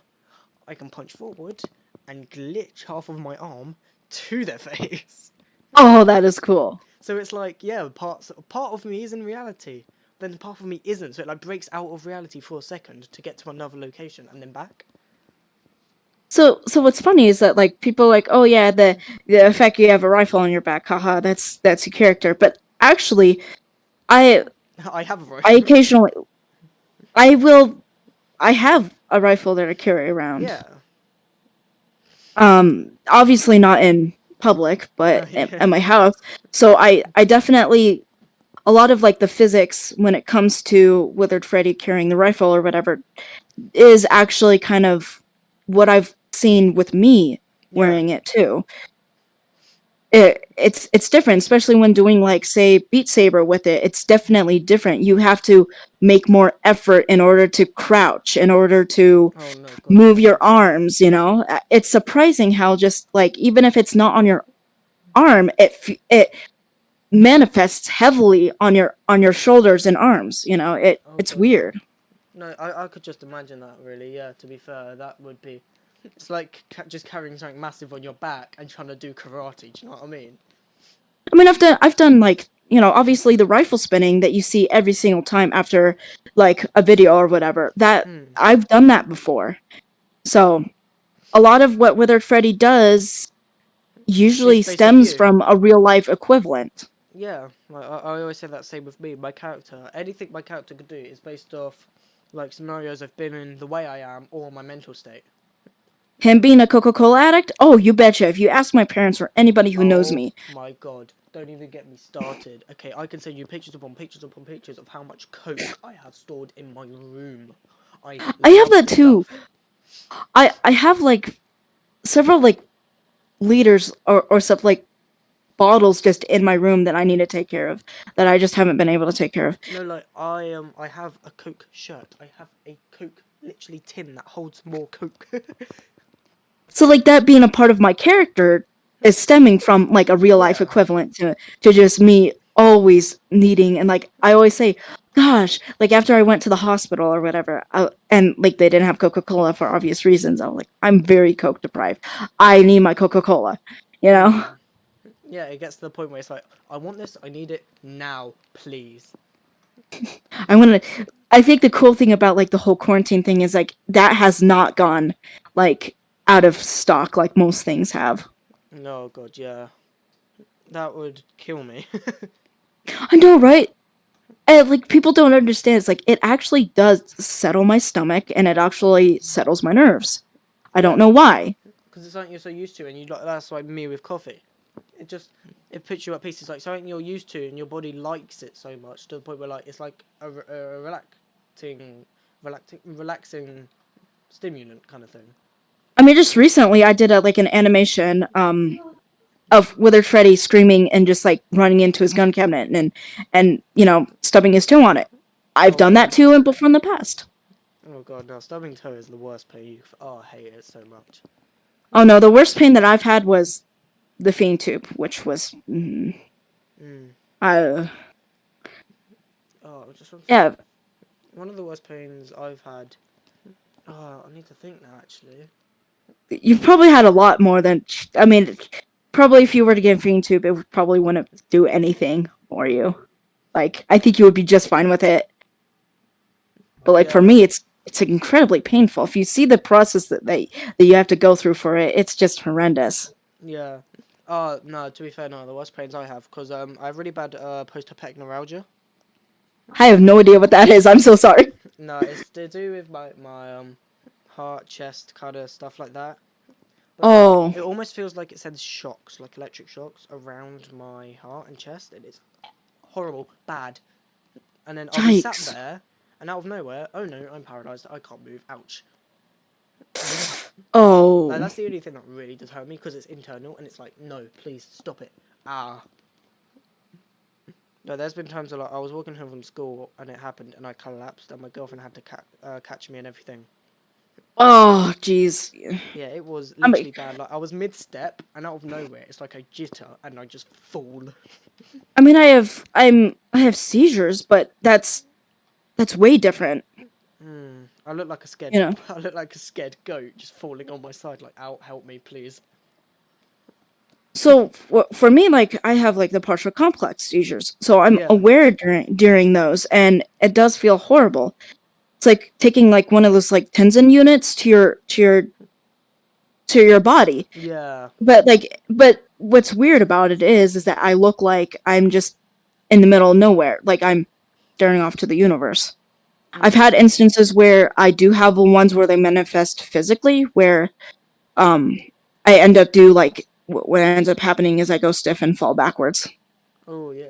I can punch forward and glitch half of my arm to their face. Oh, that is cool. So it's like, yeah, part of me is in reality, then part of me isn't. So it like breaks out of reality for a second to get to another location and then back. So what's funny is that like people are like, oh yeah, the fact you have a rifle on your back, haha, that's your character. But actually, I I have a I rifle. occasionally I have a rifle that I carry around. Yeah. Obviously not in public, but Yeah. at my house. So I definitely, a lot of like the physics when it comes to Withered Freddy carrying the rifle or whatever is actually kind of what I've seen with me Yeah. wearing it too. It's different, especially when doing like say Beat Saber with it. It's definitely different. You have to make more effort in order to crouch, in order to Oh no, God. move your arms. It's surprising how just like even if it's not on your arm, it manifests heavily on your shoulders and arms. Oh It's God, yeah. weird. No, I could just imagine that really. Yeah, to be fair, that would be. It's like just carrying something massive on your back and trying to do karate. Do you know what I mean? I mean, I've done like obviously the rifle spinning that you see every single time after like a video or whatever. That Hmm. I've done that before. So a lot of what Withered Freddy does It's usually based off stems you. from a real life equivalent. Yeah, like I always say that same with me. My character, anything my character could do is based off like scenarios I've been in, the way I am, or my mental state. Him being a Coca-Cola addict? Oh, you betcha. If you ask my parents or anybody who knows Oh me, my God! Don't even get me started. Okay, I can send you pictures upon pictures upon pictures of how much coke I have stored in my room. I I have love that the too. stuff. I have like several like liters or stuff like bottles just in my room that I need to take care of that I just haven't been able to take care of. No, like I have a Coke shirt. I have a Coke literally tin that holds more Coke. So like that being a part of my character is stemming from like a real life Yeah. equivalent to just me always needing, and like I always say, gosh, like after I went to the hospital or whatever, and like they didn't have Coca-Cola for obvious reasons, I'm like, I'm very Coke deprived. I need my Coca-Cola, you know? Mm. Yeah, it gets to the point where it's like, I want this, I need it now, please. I want to I think the cool thing about like the whole quarantine thing is like that has not gone like out of stock like most things have. No, God, yeah. That would kill me. I know, right? And, like people don't understand. It's like it actually does settle my stomach, and it actually settles my nerves. I don't Yeah, know why. because it's something you're so used to, and you like that's like me with coffee. It just it puts you at peace. It's like something you're used to, and your body likes it so much to the point where like it's like a relaxing stimulant kind of thing. I mean, just recently I did an animation of Withered Freddy screaming and just like running into his gun cabinet and stubbing his toe on it. I've Oh done that God. too, and before in the past. Oh God, no, stubbing toe is the worst pain. Oh, I hate it so much. Oh no, the worst pain that I've had was the fiend tube, which was Mm. uh Oh, I just want to think. yeah. One of the worst pains I've had. Oh, I need to think now. Actually, You've probably had a lot more than I mean. Probably if you were to get a fiend tube, it probably wouldn't do anything for you. Like I think you would be just fine with it. But like for yeah, me, it's incredibly painful. If you see the process that you have to go through for it, it's just horrendous. yeah. Oh no, to be fair, no, the worst pains I have because I have really bad post-herpetic neuralgia. I have no idea what that is. I'm so sorry. No, it's to do with my heart, chest, kind of stuff like that. But like, Oh, it almost feels like it sends shocks, like electric shocks, around my heart and chest, and it's horrible, bad. And then I'll be sat yikes! there, And out of nowhere, oh no, I'm paralysed. I can't move. Ouch. Oh. Like, that's the only thing that really does hurt me because it's internal and it's like, no, please stop it. Ah. No, there's been times where like, I was walking home from school and it happened and I collapsed and my girlfriend had to catch me and everything. Oh, jeez. Yeah, it was I mean, literally bad. Like I was mid-step and out of nowhere, it's like I jitter and I just fall. I have seizures, but that's way different. I look like a scared. You know. I look like a scared goat just falling on my side. Like, out, help me, please. So for me, like I have like the partial complex seizures, so I'm Yeah. aware during those, and it does feel horrible. It's like taking like one of those like Tenzin units to your body. Yeah. But what's weird about it is that I look like I'm just in the middle of nowhere, like I'm staring off to the universe. I've had instances where I do have the ones where they manifest physically, where I end up like what ends up happening is I go stiff and fall backwards. Oh yeah,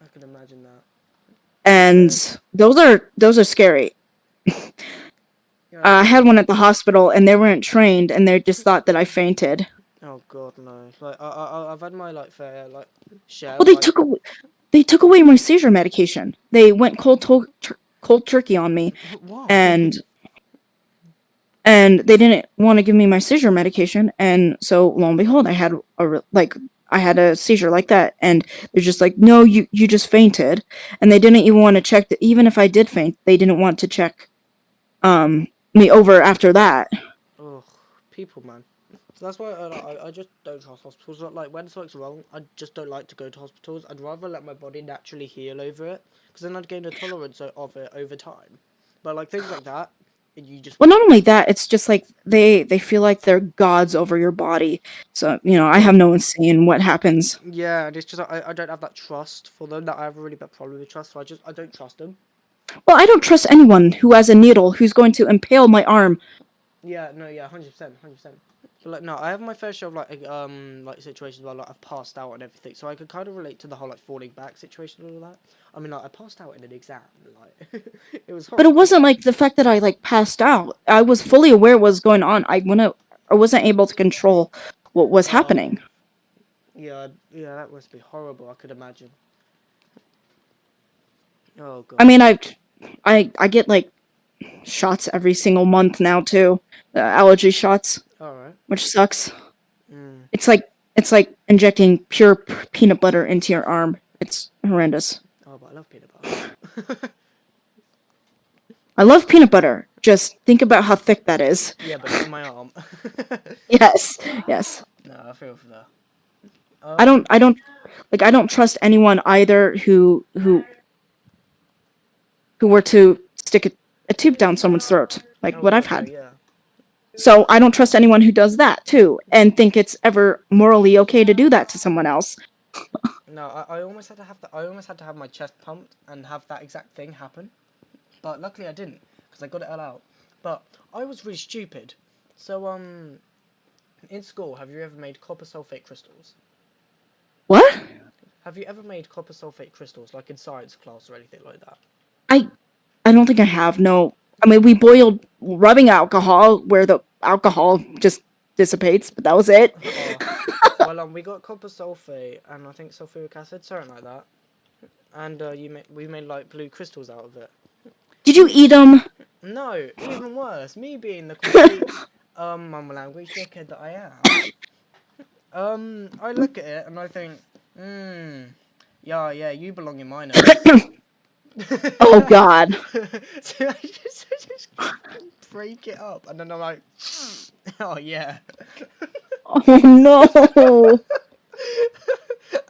I can imagine that. And those are scary. Yeah, I had one at the hospital, and they weren't trained, and they just thought that I fainted. oh god, no. Like I've had my like fair like share. Well, they took away my seizure medication. They went cold turkey on me, Why? and they didn't want to give me my seizure medication. And so lo and behold, I had a seizure like that, and they're just like, no, you just fainted, and they didn't even want to check that. Even if I did faint, they didn't want to check me over after that. Ugh, people, man. So that's why I just don't trust hospitals. Like when something's wrong, I just don't like to go to hospitals. I'd rather let my body naturally heal over it, because then I'd gain a tolerance of it over time. But like things like that, you just Well, not only that, it's just like they feel like they're gods over your body. So I have no one saying what happens. yeah, and it's just I don't have that trust for them. That I have a really bad problem with trust. So I don't trust them. Well, I don't trust anyone who has a needle who's going to impale my arm. Yeah, no, yeah, 100%, 100%. But like, no, I have my fair share of like situations where like I've passed out and everything, so I could kind of relate to the whole like falling back situation and all that. I mean, like I passed out in an exam, like it was But it horrible. wasn't like the fact that I like passed out. I was fully aware what was going on. I wasn't able to control what was happening. Yeah, yeah, that must be horrible. I could imagine. Oh god. I mean, I get like shots every single month now too, allergy shots, All right. which sucks. Mm. It's like injecting pure peanut butter into your arm. It's horrendous. Oh, but I love peanut butter. I love peanut butter. Just think about how thick that is. Yeah, but not on my arm. Yes, yes. No, I feel for that. I don't trust anyone either who were to stick a tube down someone's throat, like Oh what I've god, had. yeah. So I don't trust anyone who does that too, and think it's ever morally okay to do that to someone else. No, I almost had to have I almost had to have my chest pumped and have that exact thing happen, but luckily I didn't because I got it all out. But I was really stupid. So in school, have you ever made copper sulfate crystals? What? Have you ever made copper sulfate crystals, like in science class or anything like that? I don't think I have. No. I mean, we boiled rubbing alcohol where the alcohol just dissipates, but that was it. Well, we got copper sulfate and I think sulfuric acid, something like that. And we made like blue crystals out of it. Did you eat them? No, even worse. Me being the complete mumble language dickhead that I am. I look at it and I think, yeah, you belong in my nose. Oh God. So I just break it up and then I'm like, oh yeah. Oh no.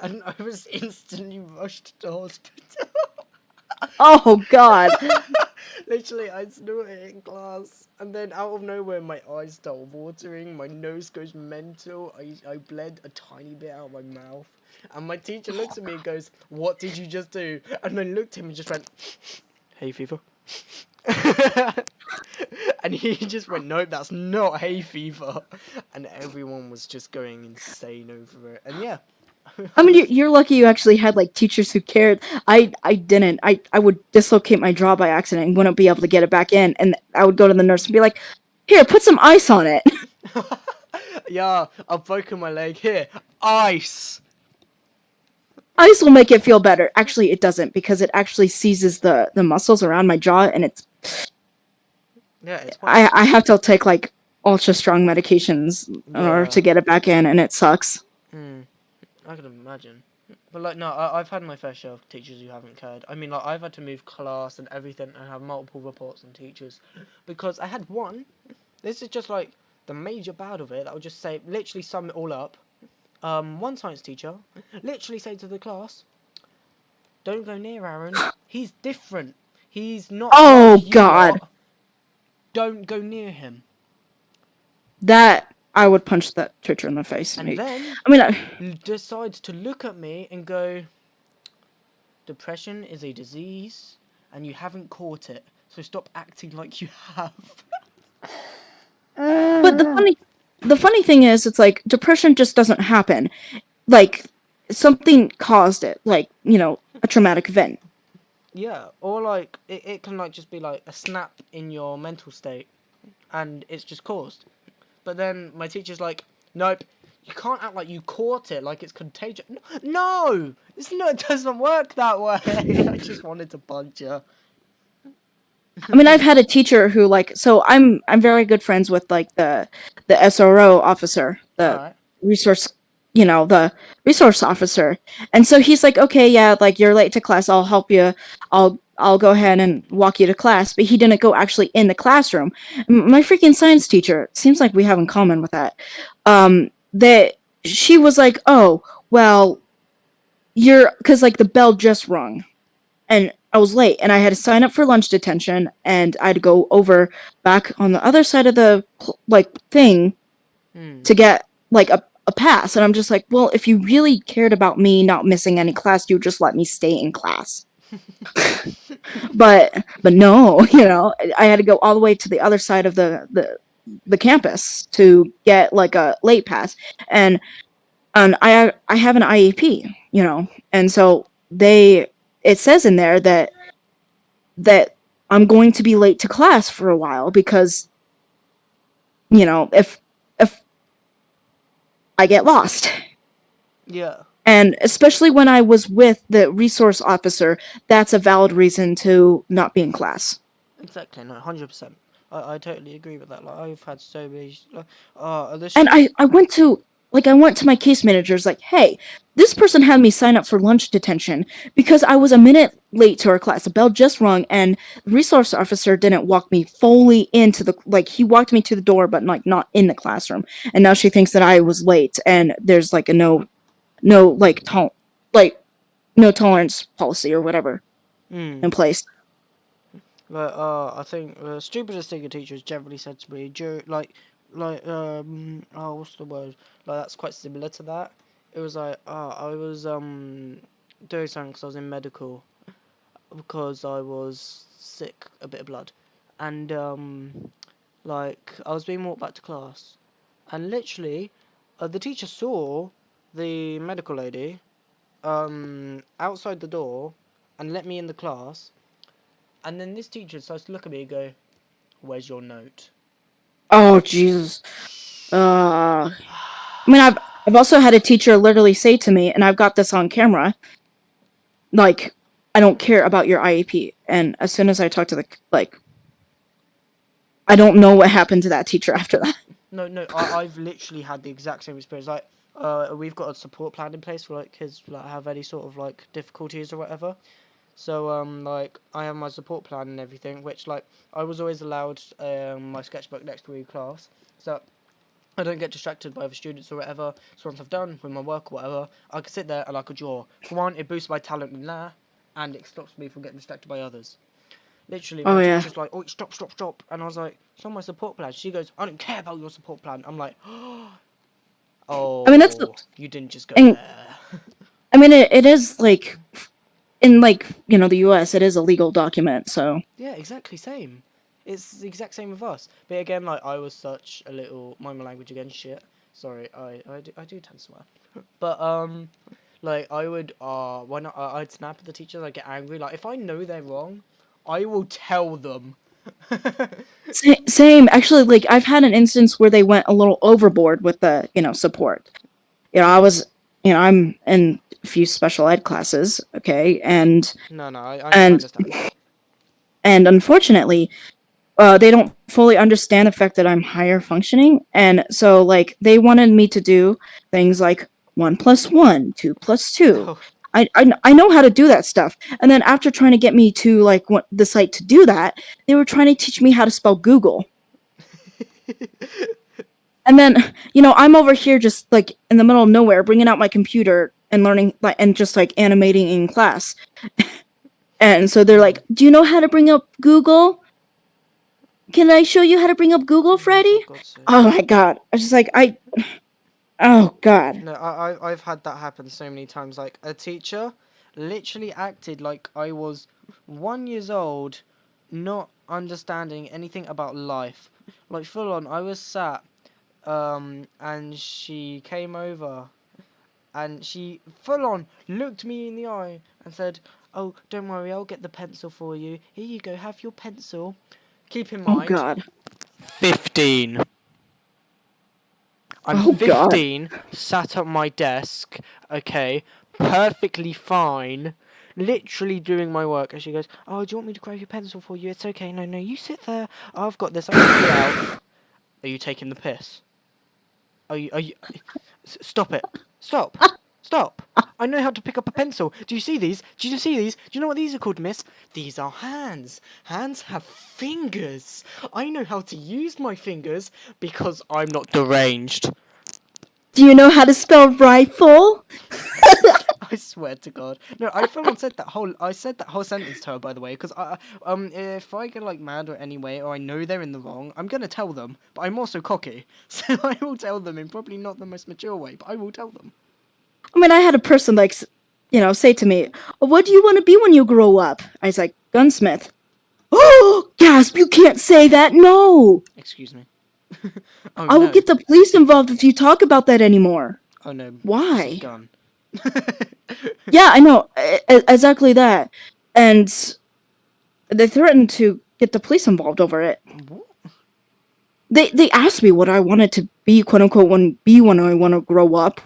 And I was instantly rushed to hospital. Oh God. Literally, I snorted it in class, and then out of nowhere, my eyes start watering, my nose goes mental, I bled a tiny bit out of my mouth, and my teacher looks at me and goes, "What did you just do?" And I looked at him and just went, "Hay fever." And he just went, "No, that's not hay fever," and everyone was just going insane over it, and yeah. I mean, you're lucky you actually had like teachers who cared. I didn't. I would dislocate my jaw by accident and wouldn't be able to get it back in, and I would go to the nurse and be like, "Here, put some ice on it." Yeah, I've broken my leg. Here, ice. Ice will make it feel better. Actually, it doesn't because it actually seizes the muscles around my jaw, and it's Yeah, it's quite. I have to take like ultra strong medications in order to Yeah. get it back in, and it sucks. I can imagine. But like, no, I've had my fair share of teachers who haven't cared. I mean, like, I've had to move class and everything and have multiple reports on teachers because I had one. This is just like the major bad of it. That would just say, literally sum it all up. One science teacher literally said to the class, "Don't go near Aaron. He's different. He's not Oh like you God, lot. Don't go near him." that I would punch that teacher in the face. And then I mean, decides to look at me and go, "Depression is a disease, and you haven't caught it. So stop acting like you have." but the funny thing is, it's like depression just doesn't happen. Like something caused it, like a traumatic event. Yeah, or like it can like just be like a snap in your mental state, and it's just caused. But then my teacher's like, "Nope, you can't act like you caught it, like it's contagious." No, it's not. It doesn't work that way. I just wanted to punch her. I mean, I've had a teacher who so I'm very good friends with like the SRO officer, All the right. resource, the resource officer. And so he's like, "Okay, yeah, like you're late to class. I'll help you. I'll go ahead and walk you to class." But he didn't go actually in the classroom. My freaking science teacher, seems like we have in common with that. That she was like, "Oh, well, cuz like the bell just rung." And I was late, and I had to sign up for lunch detention, and I had to go over back on the other side of the thing Hmm. to get like a pass. And I'm just like, well, if you really cared about me not missing any class, you would just let me stay in class. But no, I had to go all the way to the other side of the campus to get like a late pass, and I have an IEP, and so it says in there that I'm going to be late to class for a while because if I get lost. Yeah. And especially when I was with the resource officer, that's a valid reason to not be in class. Exactly. No, 100%. I totally agree with that. Like I've had so many. Like, And I went to my case managers like, "Hey, this person had me sign up for lunch detention because I was a minute late to our class. The bell just rung, and the resource officer didn't walk me fully into the he walked me to the door, but like not in the classroom. And now she thinks that I was late, and there's like a no no tolerance policy or whatever Hmm. in place." Like, I think the stupidest thing a teacher has generally said to me, oh, what's the word? Like, that's quite similar to that. It was like, I was, doing something because I was in medical, because I was sick, a bit of blood. And, like, I was being walked back to class. And literally, the teacher saw the medical lady, outside the door, and let me in the class. And then this teacher starts to look at me and go, "Where's your note?" Oh Jesus. I mean, I've also had a teacher literally say to me, and I've got this on camera, like, "I don't care about your IEP." And as soon as I talk to I don't know what happened to that teacher after that. No, no, I've literally had the exact same experience. Like, we've got a support plan in place for like kids that have any sort of like difficulties or whatever. So like I have my support plan and everything, which like I was always allowed my sketchbook next to every class, so I don't get distracted by other students or whatever. So once I've done with my work or whatever, I could sit there and I could draw. For one, it boosts my talent in there, and it stops me from getting distracted by others. Literally, Oh my yeah. teacher's like, "Oh, stop, stop, stop," and I was like, "It's on my support plan." She goes, "I don't care about your support plan." I'm like, I mean, that's "Oh, you didn't just go and there." I mean it is like in the US, it is a legal document, so Yeah, exactly same. It's the exact same with us. But again, like I was such a little, mind my language again, shit. Sorry, I do tend to swear. But like I would when I'd snap at the teachers, I get angry. Like if I know they're wrong, I will tell them. Same. Actually, like I've had an instance where they went a little overboard with the support. I'm in a few special ed classes, okay, No, I and understand. and unfortunately, they don't fully understand the fact that I'm higher functioning, and so like they wanted me to do things like 1 + 1, 2 + 2. No. I know how to do that stuff, and then after trying to get me to like the site to do that, they were trying to teach me how to spell Google. And then, I'm over here just like in the middle of nowhere, bringing out my computer and learning, like, and just like animating in class. And so they're like, "Do you know how to bring up Google? Can I show you how to bring up Google, Freddy?" For God's sake. Oh my god! I was just like, oh god. No, I've had that happen so many times. Like a teacher literally acted like I was 1 years old, not understanding anything about life. Like full on, I was sat, and she came over, and she full on looked me in the eye and said, "Oh, don't worry, I'll get the pencil for you. Here you go, have your pencil." Keep in Oh mind, god. 15. I'm Oh god. 15, sat at my desk, okay, perfectly fine, literally doing my work. And she goes, "Oh, do you want me to grab your pencil for you? It's okay. No, you sit there. I've got this. I'll help you out." Are you taking the piss? Are you? Stop it. Stop. Stop. I know how to pick up a pencil. Do you see these? Do you see these? Do you know what these are called, miss? These are hands. Hands have fingers. I know how to use my fingers because I'm not deranged. Do you know how to spell rifle? I swear to God. No, I said that whole sentence to her, by the way, because if I get like mad or anyway, or I know they're in the wrong, I'm gonna tell them. But I'm also cocky, so I will tell them in probably not the most mature way, but I will tell them. I mean, I had a person like, say to me, "Oh, what do you want to be when you grow up?" I was like, "Gunsmith." Oh, gasp! You can't say that. No. Excuse me. Oh I will no. get the police involved if you talk about that anymore. Oh no. It's a Why? gun. Yeah, I know. Exactly that. And they threatened to get the police involved over it. What? They asked me what I wanted to be, quote unquote, when I want to grow up.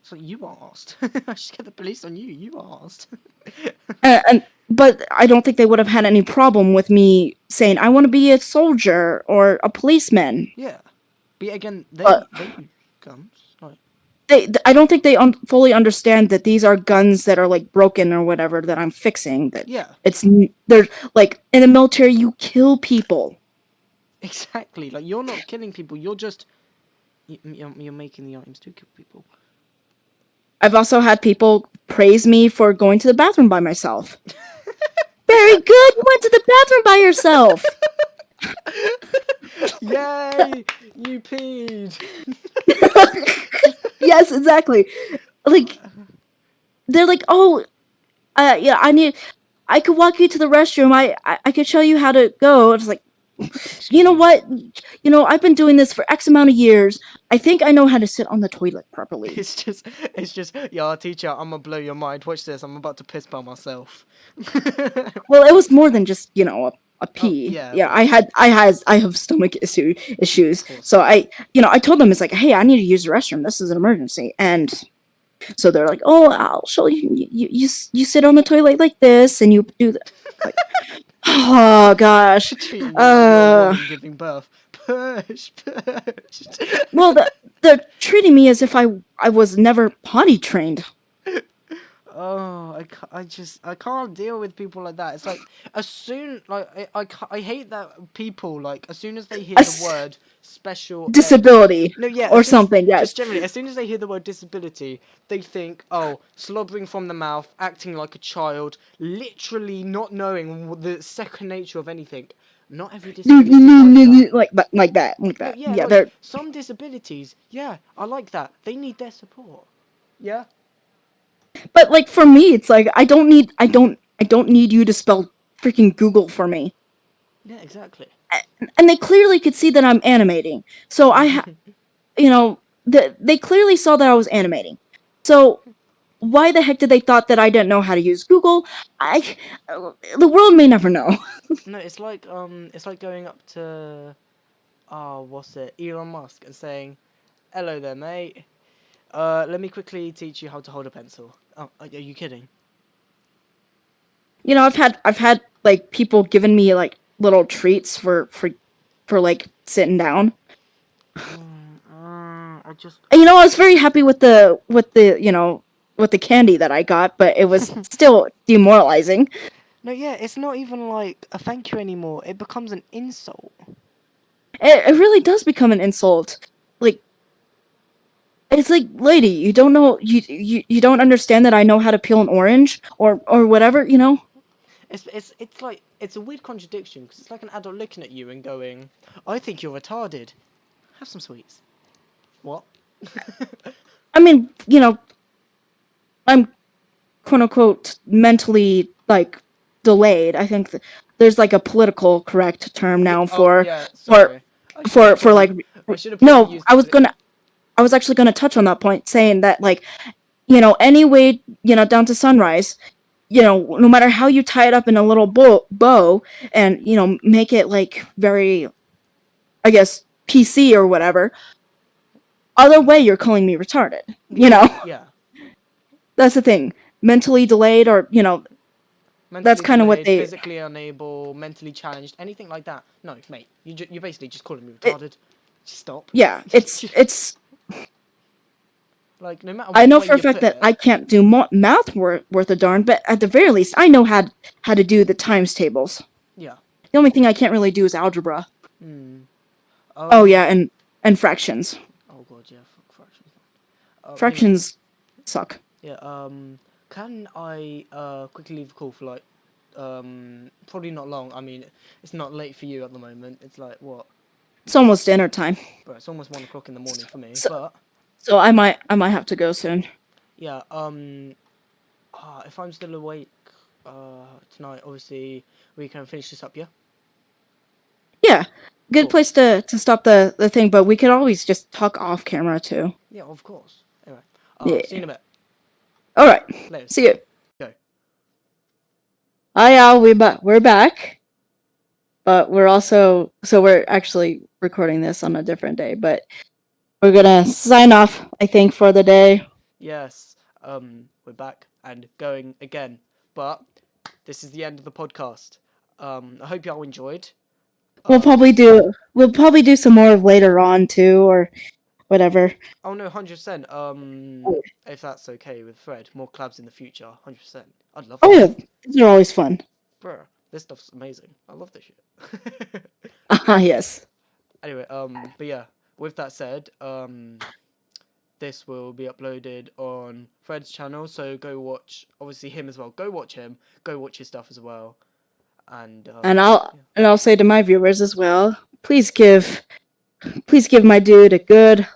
So you asked. I should get the police on you. You asked. But I don't think they would have had any problem with me saying I want to be a soldier or a policeman. Yeah. But again, But they use guns. Like, I don't think they fully understand that these are guns that are like broken or whatever that I'm fixing. That yeah. they're like in the military, you kill people. Exactly. Like you're not killing people. You're just you're making the items to kill people. I've also had people praise me for going to the bathroom by myself. Very good. You went to the bathroom by yourself. Yay! You peed. Yes, exactly. Like they're like, "Oh, yeah, I could walk you to the restroom. I could show you how to go." It's like, you know what? I've been doing this for X amount of years. I think I know how to sit on the toilet properly. It's just, yeah, teacher, I'm gonna blow your mind. Watch this. I'm about to piss by myself. Well, it was more than just a pee. yeah, Yeah, well. I have stomach issues. So I told them, it's like, "Hey, I need to use the restroom. This is an emergency." And so they're like, "Oh, I'll show you. You sit on the toilet like this, and you do that." Like, oh gosh. Treating you like you're a woman giving birth. Push. Well, they're treating me as if I was never potty trained. Oh, I can't deal with people like that. It's like, I hate that people, like, as soon as they hear the word special ed. Disability. No, yeah, Or something, yes. Just generally, as soon as they hear the word disability, they think, oh, slobbering from the mouth, acting like a child, literally not knowing the second nature of anything. Not every disability is like that. Like that. No, Yeah, like, they're some disabilities, yeah, I like that. They need their support. Yeah? but like for me, it's like I don't need you to spell freaking Google for me. Yeah, exactly. And they clearly could see that I'm animating. So you know, they clearly saw that I was animating. So why the heck did they thought that I didn't know how to use Google? The world may never know. No, it's like going up to what's it, Elon Musk, and saying, "Hello there, mate. Let me quickly teach you how to hold a pencil." Oh, are you kidding? You know, I've had like people giving me like little treats for like sitting down. I just And, you know, I was very happy with the with the candy that I got, but it was still demoralizing. no, yeah, it's not even like a thank you anymore. It becomes an insult. It really does become an insult. Like it's like, lady, you don't know you don't understand that I know how to peel an orange or whatever, you know? It's like it's a weird contradiction because it's like an adult looking at you and going, "I think you're retarded. Have some sweets." What? I mean, you know, I'm quote unquote mentally like delayed. I think there's like a political correct term now Oh for yeah, for sorry. I should have for probably like used no, it. I was actually gonna touch on that point, saying that like, you know, any way, you know, down to sunrise, you know, no matter how you tie it up in a little bow and, you know, make it like very, I guess, PC or whatever, other way you're calling me retarded. You know, Yeah. that's the thing. Mentally delayed, or, you know, that's Mentally kind of what delayed, they. physically unable, mentally challenged, anything like that. No, mate, you're basically just calling me It, retarded. Just stop. yeah, it's. Like, no matter I what know way for a you fact put that it. I can't do math worth a darn, but at the very least, I know how to do the times tables. Yeah. The only thing I can't really do is algebra. Hmm. Oh yeah, and fractions. Oh god, yeah, fractions. Anyway, Fractions suck. yeah. Can I quickly leave the call for like probably not long. I mean, it's not late for you at the moment. It's like what? It's almost dinner time, Bro, it's almost 1 o'clock in the morning for me. so But I might have to go soon. yeah. If I'm still awake tonight, obviously we can finish this up. Yeah. Yeah, good Cool. place to stop the thing, but we could always just talk off camera too. Yeah, of course. Anyway, see you Yeah. in a bit. All right. Later. See you. Go. Hi, y'all. We're back, but we're actually recording this on a different day, but we're gonna sign off, I think, for the day. Yes. We're back and going again. But this is the end of the podcast. I hope y'all enjoyed. Just We'll probably do some more later on too, or whatever. oh no, 100%. If that's okay with Fred, more collabs in the future. 100%. I'd love Oh that. yeah, these are always fun. Bro, this stuff's amazing. I love this shit. Yes. Anyway, but yeah, with that said, this will be uploaded on Fred's channel, so go watch, obviously him as well. Go watch him. Go watch his stuff as well. And I'll say to my viewers as well, please give my dude a good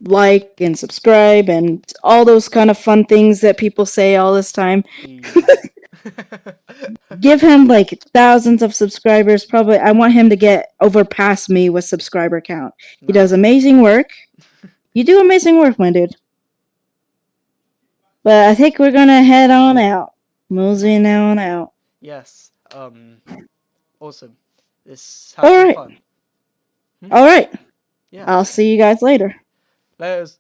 like and subscribe and all those kind of fun things that people say all this time. easy. Give him like thousands of subscribers. Probably, I want him to get over past me with subscriber count. He does amazing work. You do amazing work, my dude. But I think we're gonna head on out. Moseying on out. Yes. Awesome. This has All been right. fun. All right. Yeah. I'll see you guys later. Laters.